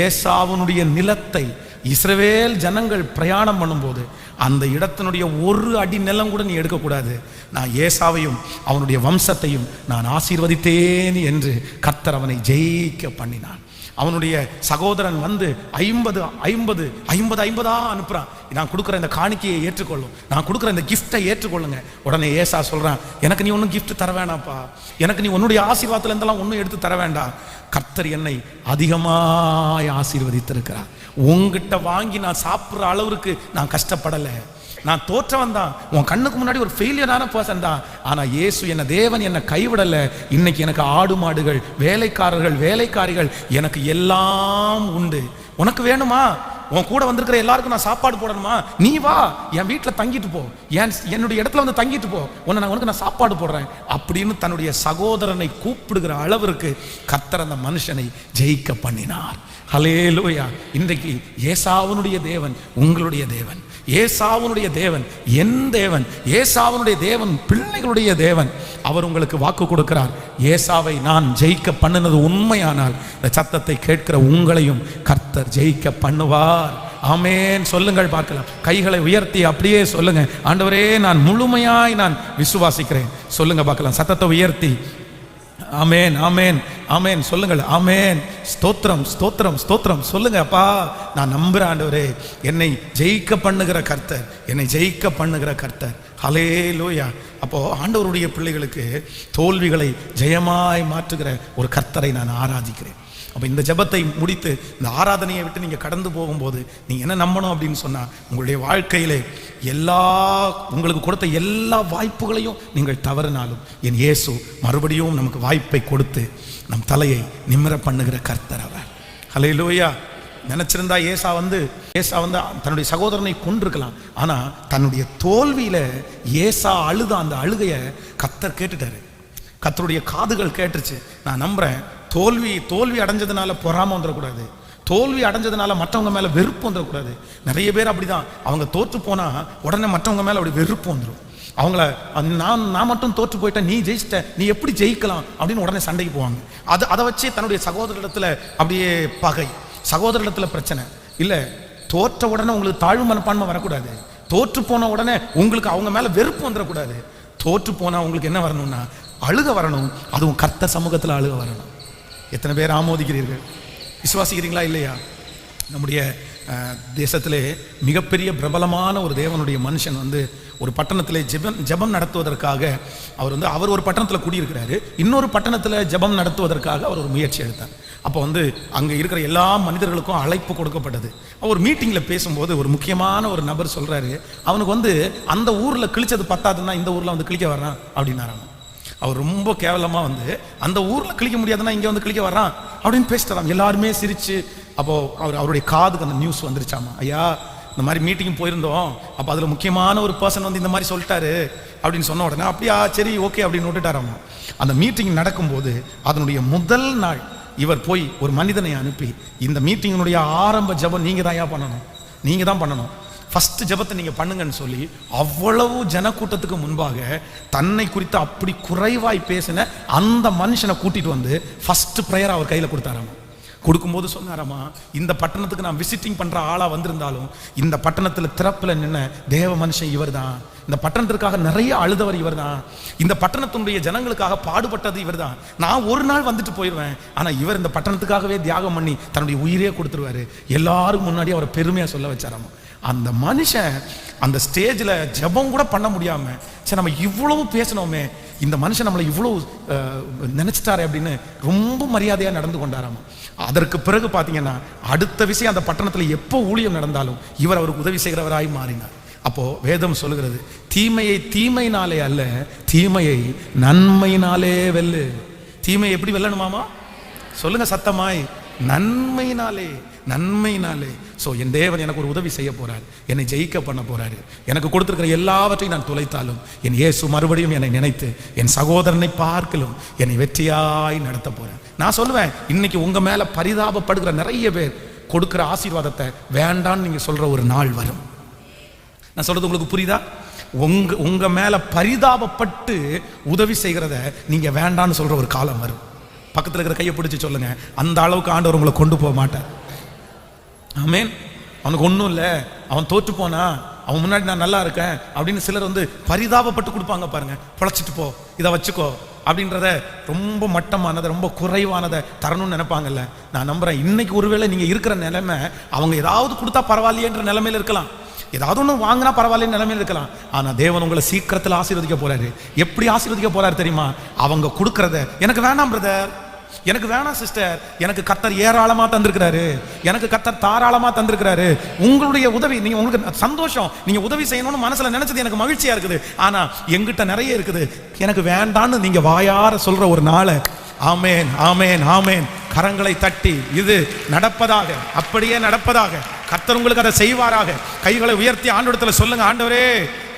ஏசாவுடைய நிலத்தை இஸ்ரவேல் ஜனங்கள் பிரயாணம் பண்ணும்போது அந்த இடத்தினுடைய ஒரு அடி நிலம் கூட நீ எடுக்கக்கூடாது, நான் ஏசாவையும் அவனுடைய வம்சத்தையும் நான் ஆசீர்வதித்தேன் என்று கர்த்தர் அவனை ஜெயிக்க பண்ணினான். அவனுடைய சகோதரன் வந்து 50 அனுப்புறான், நான் கொடுக்குற இந்த காணிக்கையை ஏற்றுக்கொள்ளும், நான் கொடுக்குற இந்த கிஃப்டை ஏற்றுக்கொள்ளுங்க. உடனே ஏசா சொல்றான், எனக்கு நீ ஒன்றும் கிஃப்ட் தர வேணாப்பா, எனக்கு நீ உன்னுடைய ஆசீர்வாதத்துல இருந்தெல்லாம் ஒன்றும் எடுத்து தர வேண்டாம், கர்த்தர் என்னை அதிகமாய் ஆசீர்வதித்திருக்கிறார், உங்ககிட்ட வாங்கி நான் சாப்பிட்ற அளவுக்கு நான் கஷ்டப்படலை, நான் தோற்றவன் தான், உன் கண்ணுக்கு முன்னாடி ஒரு ஃபெயிலியரான பர்சன் தான். ஆனா இயேசு என்ன தேவன் என்னை கைவிடல. இன்னைக்கு எனக்கு ஆடு மாடுகள், வேலைக்காரர்கள், வேலைக்காரிகள், எனக்கு எல்லாம் உண்டு. உனக்கு வேணுமா? உன் கூட வந்திருக்கிற எல்லாருக்கும் நான் சாப்பாடு போடணுமா? நீ வா, என் வீட்டில் தங்கிட்டு போ, என்னுடைய இடத்துல வந்து தங்கிட்டு போ, உனக்கு நான் சாப்பாடு போடுறேன் அப்படின்னு தன்னுடைய சகோதரனை கூப்பிடுகிற அளவிற்கு கர்த்தர் அந்த மனுஷனை ஜெயிக்க பண்ணினார். ஹல்லேலூயா. இன்றைக்கு ஏசாவுனுடைய தேவன் உங்களுடைய தேவன். ஏசாவுனுடைய தேவன் என் தேவன், ஏசாவுனுடைய தேவன் பிள்ளைகளுடைய தேவன். அவர் உங்களுக்கு வாக்கு கொடுக்கிறார், ஏசாவை நான் ஜெயிக்க பண்ணினது உண்மையானால் இந்த சத்தத்தை கேட்கிற உங்களையும் கர்த்தர் ஜெயிக்க பண்ணுவார். ஆமென் சொல்லுங்கள் பார்க்கலாம். கைகளை உயர்த்தி அப்படியே சொல்லுங்க, ஆண்டவரே நான் முழுமையாய் நான் விசுவாசிக்கிறேன். சொல்லுங்க பார்க்கலாம், சத்தத்தை உயர்த்தி. ஆமென் ஆமென் ஆமென் சொல்லுங்கள். ஆமென் ஸ்தோத்திரம் ஸ்தோத்திரம் ஸ்தோத்திரம் சொல்லுங்க. அப்பா நான் நம்புறேன் ஆண்டவரே, என்னை ஜெயிக்க பண்ணுகிற கர்த்தர், என்னை ஜெயிக்க பண்ணுகிற கர்த்தர். ஹல்லேலூயா. அப்போ ஆண்டவருடைய பிள்ளைகளுக்கு தோல்விகளை ஜெயமாய் மாற்றுகிற ஒரு கர்த்தரை நான் ஆராதிக்கிறேன். அப்போ இந்த ஜெபத்தை முடித்து இந்த ஆராதனையை விட்டு நீங்கள் கடந்து போகும்போது நீங்கள் என்ன நம்பணும் அப்படின்னு சொன்னால், உங்களுடைய வாழ்க்கையிலே உங்களுக்கு கொடுத்த எல்லா வாய்ப்புகளையும் நீங்கள் தவறினாலும் என் இயேசு மறுபடியும் நமக்கு வாய்ப்பை கொடுத்து நம் தலையை நிமிர பண்ணுகிற கர்த்தர் அவர். ஹல்லேலூயா. நினச்சிருந்தா ஏசா வந்து தன்னுடைய சகோதரனை கொண்டிருக்கலாம். ஆனால் தன்னுடைய தோல்வியில் ஏசா அழுத அந்த அழுகையை கர்த்தர் கேட்டுட்டாரு. கர்த்தருடைய காதுகள் கேட்டுருச்சு. நான் நம்புகிறேன், தோல்வி அடைஞ்சதுனால பொறாம வந்துடக்கூடாது, தோல்வி அடைஞ்சதுனால மற்றவங்க மேலே வெறுப்பு வந்துடக்கூடாது. நிறைய பேர் அப்படிதான், அவங்க தோற்று போனால் உடனே மற்றவங்க மேலே அப்படி வெறுப்பு வந்துடும். அவங்கள நான் மட்டும் தோற்று போயிட்டேன், நீ ஜெயிச்சிட்ட, நீ எப்படி ஜெயிக்கலாம் அப்படின்னு உடனே சண்டைக்கு போவாங்க. அதை வச்சு தன்னுடைய சகோதரிடத்தில் அப்படியே பகை, சகோதரிடத்தில் பிரச்சனை. இல்லை, தோற்ற உடனே உங்களுக்கு தாழ்வு மனப்பான்மை வரக்கூடாது, தோற்று போன உடனே உங்களுக்கு அவங்க மேலே வெறுப்பு வந்துடக்கூடாது. தோற்று போனால் உங்களுக்கு என்ன வரணும்னா அழுக வரணும், அதுவும் கர்த்தர் சமூகத்தில் அழுக வரணும். எத்தனை பேர் ஆமோதிக்கிறீர்கள்? விசுவாசிக்கிறீங்களா இல்லையா? நம்முடைய தேசத்திலே மிகப்பெரிய பிரபலமான ஒரு தேவனுடைய மனுஷன் வந்து ஒரு பட்டணத்திலே ஜெபம் நடத்துவதற்காக அவர் ஒரு பட்டணத்தில் குடியிருக்கிறாரு. இன்னொரு பட்டணத்தில் ஜெபம் நடத்துவதற்காக அவர் ஒரு முயற்சி எடுத்தார். அப்போ வந்து அங்கே இருக்கிற எல்லா மனிதர்களுக்கும் அழைப்பு கொடுக்கப்பட்டது. அவர் மீட்டிங்கில் பேசும்போது ஒரு முக்கியமான ஒரு நபர் சொல்கிறாரு, அவனுக்கு வந்து அந்த ஊரில் கிழிச்சது பத்தாதுன்னா இந்த ஊரில் வந்து கிழிக்க வர்றான் அப்படின்னாராம். அவர் ரொம்ப கேவலமாக வந்து அந்த ஊரில் கிழிக்க முடியாதுன்னா இங்கே வந்து கிழிக்க வர்றான் அப்படின்னு பேசிட்டாராம். எல்லாருமே சிரிச்சு. அப்போது அவருடைய காதுக்கு அந்த நியூஸ் வந்துருச்சாமா, ஐயா இந்த மாதிரி மீட்டிங் போயிருந்தோம், அப்போ அதில் முக்கியமான ஒரு பர்சன் வந்து இந்த மாதிரி சொல்லிட்டாரு அப்படின்னு சொன்ன உடனே அப்படியா சரி ஓகே அப்படின்னு விட்டுட்டாராமா. அந்த மீட்டிங் நடக்கும்போது அதனுடைய முதல் நாள் இவர் போய் ஒரு மனிதனை அனுப்பி, இந்த மீட்டிங்கினுடைய ஆரம்ப ஜெபம் நீங்கள் தான் பண்ணணும், நீங்கள் தான் பண்ணணும், ஃபர்ஸ்ட் ஜெபத்தை நீங்கள் பண்ணுங்கன்னு சொல்லி அவ்வளவு ஜனக்கூட்டத்துக்கு முன்பாக தன்னை குறித்து அப்படி குறைவாய் பேசின அந்த மனுஷனை கூட்டிட்டு வந்து ஃபர்ஸ்ட் ப்ரேயர் அவர் கையில் கொடுத்தாராமா. கொடுக்கும்போது சொன்னாராமா, இந்த பட்டணத்துக்கு நான் விசிட்டிங் பண்ணுற ஆளாக வந்திருந்தாலும் இந்த பட்டணத்தில் திறப்பில் நின்ன தேவ மனுஷன் இவர் தான், இந்த பட்டணத்திற்காக நிறைய அழுதவர் இவர் தான், இந்த பட்டணத்தினுடைய ஜனங்களுக்காக பாடுபட்டது இவர் தான். நான் ஒரு நாள் வந்துட்டு போயிடுவேன், ஆனால் இவர் இந்த பட்டணத்துக்காகவே தியாகம் பண்ணி தன்னுடைய உயிரே கொடுத்துருவாரு. எல்லாரும் முன்னாடி அவரை பெருமையாக சொல்ல வச்சாராமா. அந்த மனுஷன் அந்த ஸ்டேஜில் ஜெபம் கூட பண்ண முடியாமல், சரி நம்ம இவ்வளவு பேசணுமே, இந்த மனுஷன் நம்மளை இவ்வளவு நினைச்சிட்டாரு அப்படின்னு ரொம்ப மரியாதையாக நடந்து கொண்டாராமா. அதற்கு பிறகு பார்த்தீங்கன்னா அடுத்த விஷயம், அந்த பட்டணத்தில் எப்போ ஊழியம் நடந்தாலும் இவர் அவருக்கு உதவி செய்கிறவராய் மாறினார். அப்போ வேதம் சொல்லுகிறது, தீமையை தீமையினாலே அல்ல, தீமையை நன்மையினாலே வெல்லு. தீமையை எப்படி வெல்லணுமாமா? சொல்லுங்க சத்தமாய், நன்மையினாலே, நன்மையினாலே. ஸோ என் தேவன் எனக்கு ஒரு உதவி செய்ய போறார், என்னை ஜெயிக்க பண்ண போறாரு. எனக்கு கொடுத்துருக்கிற எல்லாவற்றையும் நான் துளைத்தாலும் என் இயேசு மறுபடியும் என்னை நினைத்து என் சகோதரனை பார்க்கலும் என்னை வெற்றியாய் நடத்த போறேன். நான் சொல்லுவேன், இன்னைக்கு உங்க மேல பரிதாபப்படுகிற நிறைய பேர் கொடுக்கிற ஆசீர்வாதத்தை வேண்டான்னு நீங்க சொல்ற ஒரு நாள் வரும். நான் சொல்றது உங்களுக்கு புரியுதா? உங்க மேல பரிதாபப்பட்டு உதவி செய்கிறத நீங்க வேண்டான்னு சொல்ற ஒரு காலம் வரும். பக்கத்தில் இருக்கிற கையை பிடிச்சி சொல்லுங்க, அந்த அளவுக்கு ஆண்டவர் உங்களை கொண்டு போக மாட்டார். ஆமென். அவனுக்கு ஒன்றும் இல்லை, அவன் தோற்று போனா, அவன் முன்னாடி நான் நல்லா இருக்கேன் அப்படின்னு சிலர் வந்து பரிதாபப்பட்டு கொடுப்பாங்க பாருங்க. பொழைச்சிட்டு போ, இதை வச்சுக்கோ அப்படின்றத ரொம்ப மட்டமானதை, ரொம்ப குறைவானதை தரணும்னு நினைப்பாங்கல்ல. நான் நம்புறேன், இன்னைக்கு ஒருவேளை நீங்க இருக்கிற நிலைமை அவங்க ஏதாவது கொடுத்தா பரவாயில்லையன்ற நிலைமையில இருக்கலாம், ஏதாவது ஒன்று வாங்கினா பரவாயில்லைன்னு நிலைமையில் இருக்கலாம். ஆனால் தேவன் உங்களை சீக்கிரத்தில் ஆசீர்வதிக்க போறாரு. எப்படி ஆசீர்வதிக்க போறாரு தெரியுமா? அவங்க கொடுக்கறத, எனக்கு வேணாம் பிரதர், எனக்கு வேணாம் சிஸ்டர், எனக்கு கர்த்தர் ஏராளமாக தந்திருக்கிறாரு, எனக்கு கர்த்தர் தாராளமாக தந்திருக்கிறாரு, உங்களுடைய உதவி, நீங்க உங்களுக்கு சந்தோஷம், நீங்க உதவி செய்யணும்னு மனசுல நினைச்சது எனக்கு மகிழ்ச்சியா இருக்குது, ஆனா எங்கிட்ட நிறைய இருக்குது, எனக்கு வேண்டான்னு நீங்க வாயார சொல்ற ஒரு நாளை, ஆமேன் ஆமேன் ஆமேன், கரங்களை தட்டி இது நடப்பதாக, அப்படியே நடப்பதாக. கர்த்தர் உங்களுக்கு அதை செய்வாராக. கைகளை உயர்த்தி ஆண்டவரிடத்தில் சொல்லுங்க, ஆண்டவரே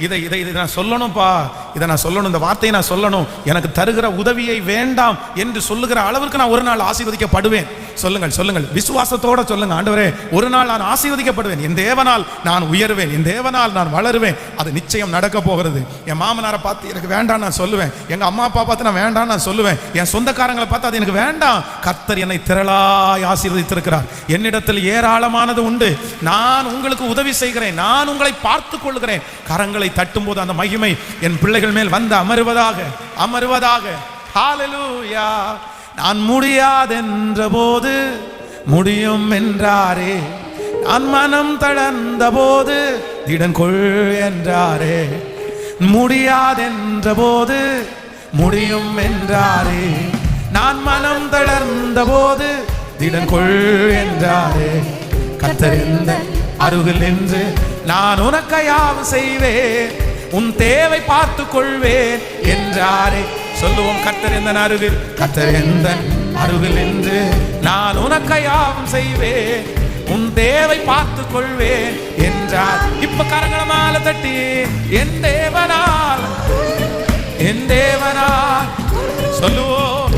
இதை இதை இதை நான் சொல்லணும்ப்பா, இதை நான் சொல்லணும், இந்த வார்த்தையை நான் சொல்லணும், எனக்கு தருகிற உதவியை வேண்டாம் என்று சொல்லுகிற அளவிற்கு நான் ஒரு நாள் ஆசீர்வதிக்கப்படுவேன். சொல்லுங்கள் சொல்லுங்கள், விசுவாசத்தோட சொல்லுங்க, ஆண்டவரே ஒரு நாள் நான் ஆசீர்வதிக்கப்படுவேன், என் தேவனால் நான் உயர்வேன், என் தேவனால் நான் வளருவேன், அது நிச்சயம் நடக்க போகிறது. என் மாமனாரை பார்த்து எனக்கு வேண்டாம் நான் சொல்லுவேன், எங்க அம்மா அப்பா பார்த்து நான் வேண்டாம் நான் சொல்லுவேன், என் சொந்தக்காரங்களை பார்த்து அது எனக்கு வேண்டாம். கர்த்தர் என்னை திரளாய் ஆசீர்வதித்திருக்கிறார், என்னிடத்தில் ஏராளமானது உண்டு, நான் உங்களுக்கு உதவி செய்கிறேன், நான் உங்களை பார்த்துக் கொள்கிறேன். கரங்களை தட்டும் போது அந்த மகிமை என் பிள்ளைகள் மேல் வந்து அமருவதாக அமருவதாக. ஹல்லேலூயா. நான் முடியாதென்ற போது முடியும் என்றாரே, நான் மனம் தளர்ந்த போது திடன் கொள் என்றாரே, முடியாதென்ற போது முடியும் என்றாரே, நான் மனம் தளர்ந்த போது திடன் கொள் என்றாரே. கர்த்தர் இந்த அருகில் நின்று நான் உனக்கு யாவும் செய்வேன், உன் தேவை பார்த்து கொள்வேன் என்றாரே. சொல்லுவோம், கர்த்தர் எந்த அருகில், கர்த்தர் எந்த அருகில் என்று நான் உனக்கு யாவும் செய்வேன், உன் தேவை பார்த்து கொள்வேன் என்றார். இப்ப கரங்கள மேல தட்டி, என் தேவனால் என் தேவனால் சொல்லுவோம்,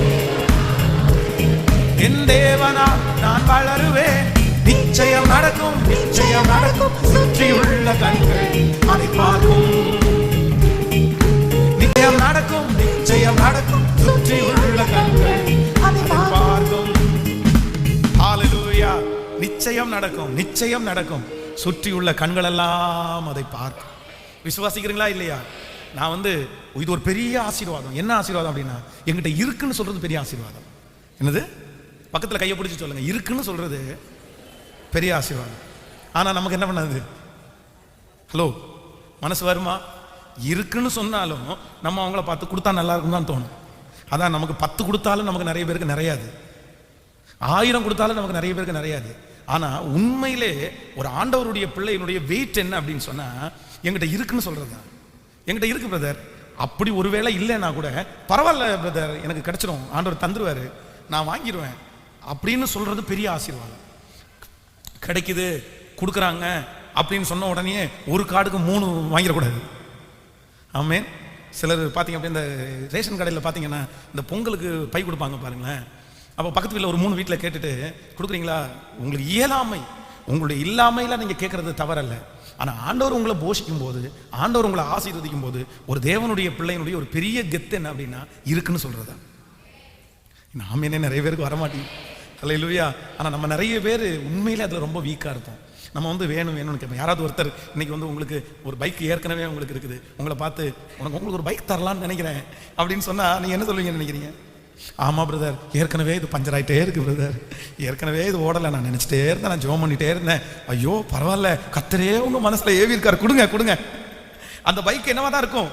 என் தேவனால் நான் வளருவேன், நிச்சயம் நடக்கும் நிச்சயம் நடக்கும், சுற்றியுள்ள கண்கள் அதை பார்க்கும், நிச்சயம் நடக்கும் நிச்சயம் நடக்கும், சுற்றியுள்ள கண்கள் அதை பார்க்கும். ஹல்லேலூயா. நிச்சயம் நடக்கும் நிச்சயம் நடக்கும், சுற்றியுள்ள கண்கள் எல்லாம் அதை பார்க்கும். விசுவாசிக்கிறீங்களா இல்லையா? நான் இது ஒரு பெரிய ஆசீர்வாதம். என்ன ஆசீர்வாதம் அப்படின்னா, என்கிட்ட இருக்குன்னு சொல்றது பெரிய ஆசீர்வாதம். என்னது? பக்கத்துல கையை பிடிச்சி சொல்லுங்க, இருக்குன்னு சொல்றது பெரிய ஆசீர்வாதம். ஆனா நமக்கு என்ன பண்ணது? ஹலோ, மனசு வருமா? இருக்குன்னு சொன்னாலும் நம்ம அவங்கள பார்த்து கொடுத்தா நல்லா இருக்கும் தான் தோணும். அதான் நமக்கு 10 கொடுத்தாலும் நமக்கு நிறைய பேருக்கு நிறையாது, 1000 கொடுத்தாலும் நமக்கு நிறைய பேருக்கு நிறையாது. ஆனா உண்மையிலே ஒரு ஆண்டவருடைய பிள்ளையினுடைய வெயிட் என்ன அப்படின்னு சொன்னா, என்கிட்ட இருக்குன்னு சொல்றது தான். என்கிட்ட இருக்கு பிரதர், அப்படி ஒருவேளை இல்லைன்னா கூட பரவாயில்ல பிரதர், எனக்கு கிடைச்சிடும், ஆண்டவர் தந்துருவாரு, நான் வாங்கிடுவேன் அப்படின்னு சொல்றது பெரிய ஆசீர்வாதம். கிடைக்குது கொடுக்குறாங்க அப்படின்னு சொன்ன உடனே ஒரு கார்டுக்கு 3 வாங்கிடக்கூடாது. ஆமென். சிலர் பார்த்தீங்க அப்படின்னா, இந்த ரேஷன் கடையில் பார்த்தீங்கன்னா இந்த பொங்கலுக்கு பை கொடுப்பாங்க பாருங்களேன். அப்போ பக்கத்து வீட்டில் ஒரு 3 வீட்டில் கேட்டுட்டு கொடுக்குறீங்களா? உங்களுக்கு இயலாமை, உங்களுடைய இல்லாமையில் நீங்கள் கேட்கறது தவறல்ல. ஆனால் ஆண்டவர் உங்களை போஷிக்கும் போது, ஆண்டவர் உங்களை ஆசீர்வதிக்கும் போது, ஒரு தேவனுடைய பிள்ளையினுடைய ஒரு பெரிய கெத்து என்ன அப்படின்னா, இருக்குன்னு சொல்றதா. நாம என்ன நிறைய பேருக்கு வரமாட்டேங்குது. ஹல்லேலூயா. ஆனால் நம்ம நிறைய பேர் உண்மையிலே அதில் ரொம்ப வீக்காக இருப்போம். நம்ம வேணும் வேணும்னு கேட்போம். யாராவது ஒருத்தர் இன்னைக்கு உங்களுக்கு ஒரு பைக் ஏற்கனவே உங்களுக்கு இருக்குது, உங்களை பார்த்து உங்களுக்கு ஒரு பைக் தரலான்னு நினைக்கிறேன் அப்படின்னு சொன்னால் நீங்கள் என்ன சொல்லுவீங்கன்னு நினைக்கிறீங்க? ஆமாம் பிரதர், ஏற்கனவே இது பஞ்சர் ஆகிட்டே இருக்கு பிரதர், ஏற்கனவே இது ஓடலை, நான் நினச்சிட்டே இருந்தேன், நான் ஜோம் பண்ணிட்டே இருந்தேன், ஐயோ பரவாயில்ல, கர்த்தரே உங்கள் மனசில் ஏவி இருக்கார், கொடுங்க கொடுங்க. அந்த பைக் என்னவா தான் இருக்கும்,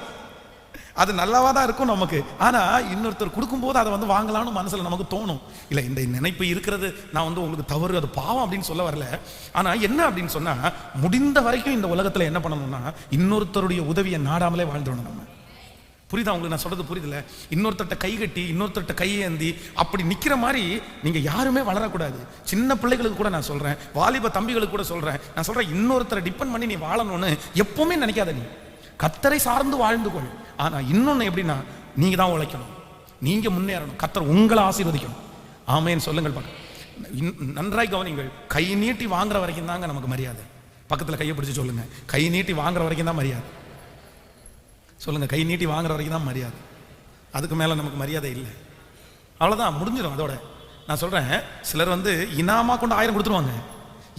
அது நல்லாவா தான் இருக்கும் நமக்கு. ஆனால் இன்னொருத்தர் கொடுக்கும்போது அதை வாங்கலாம்னு மனசில் நமக்கு தோணும். இல்லை, இந்த நினைப்பு இருக்கிறது நான் உங்களுக்கு தவறு, அது பாவம் அப்படின்னு சொல்ல வரல. ஆனால் என்ன அப்படின்னு சொன்னால், முடிந்த வரைக்கும் இந்த உலகத்தில் என்ன பண்ணணும்னா, இன்னொருத்தருடைய உதவியை நாடாமலே வாழ்ந்துடணும். நம்ம புரியுதா உங்களுக்கு நான் சொல்றது? புரியுதுல? இன்னொருத்தட்ட கை கட்டி, இன்னொருத்தட்ட கையேந்தி அப்படி நிக்கிற மாதிரி நீங்க யாருமே வளரக்கூடாது. சின்ன பிள்ளைகளுக்கு கூட நான் சொல்றேன், வாலிப தம்பிகளுக்கு கூட சொல்றேன், நான் சொல்றேன், இன்னொருத்தரை டிபெண்ட் பண்ணி நீ வாழணும்னு எப்பவுமே நினைக்காத. நீ கர்த்தரை சார்ந்து வாழ்ந்து கொள். ஆனா இன்னொன்னு எப்படின்னா, நீங்க தான் உழைக்கணும், நீங்க முன்னேறணும், கர்த்தர் உங்களை ஆசீர்வதிக்கணும். ஆமேன்னு சொல்லுங்கள். நன்றாய் கவனிங்கள். கை நீட்டி வாங்குற வரைக்கும் தாங்க நமக்கு மரியாதை. பக்கத்துல கையை பிடிச்சு சொல்லுங்க, கை நீட்டி வாங்குற வரைக்கும் தான் மரியாதை. சொல்லுங்க, கை நீட்டி வாங்குற வரைக்கும் தான் மரியாதை, அதுக்கு மேல நமக்கு மரியாதை இல்லை. அவ்வளவுதான், முடிஞ்சிடும் அதோட. நான் சொல்றேன், சிலர் இனாமா கொண்டு 1000 கொடுத்துருவாங்க,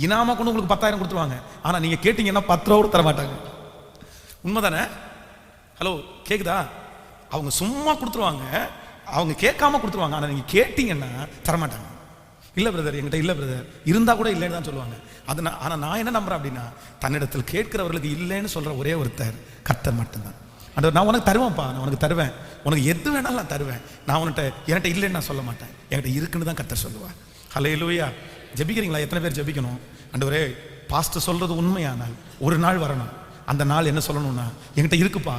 இனாமா கொண்டு உங்களுக்கு 10,000 கொடுத்துருவாங்க. ஆனா நீங்க கேட்டீங்கன்னா 10 ரூபா கூட தர மாட்டாங்க. உண்மைதானே? ஹலோ, கேக்குதா? அவங்க சும்மா கொடுத்துருவாங்க, அவங்க கேட்காம கொடுத்துருவாங்க. ஆனா நீங்க கேட்டீங்கன்னா தரமாட்டாங்க. இல்ல பிரதர், என்கிட்ட இல்ல பிரதர், இருந்தா கூட இல்லைன்னு தான் சொல்லுவாங்க. அது ஆனா நான் என்ன நம்புறேன் அப்படின்னா, தன்னிடத்தில் கேட்கிறவர்களுக்கு இல்லைன்னு சொல்ற ஒரே ஒருத்தர் கர்த்தர் மட்டும்தான். நான் உனக்கு தருவேன்ப்பா, நான் உனக்கு தருவேன், உனக்கு எது வேணாலும் நான் தருவேன், நான் என்கிட்ட இல்லைன்னு நான் சொல்ல மாட்டேன், என்கிட்ட இருக்குன்னு தான் கர்த்தர் சொல்லுவேன். ஹல்லேலூயா. ஜெபிக்கிறீங்களா? எத்தனை பேர் ஜெபிக்கணும்? ஆண்டவரே, பாஸ்டர் சொல்றது உண்மையானால் ஒரு நாள் வரணும், அந்த நாள் என்ன சொல்லணும்னா, என்கிட்ட இருக்குப்பா,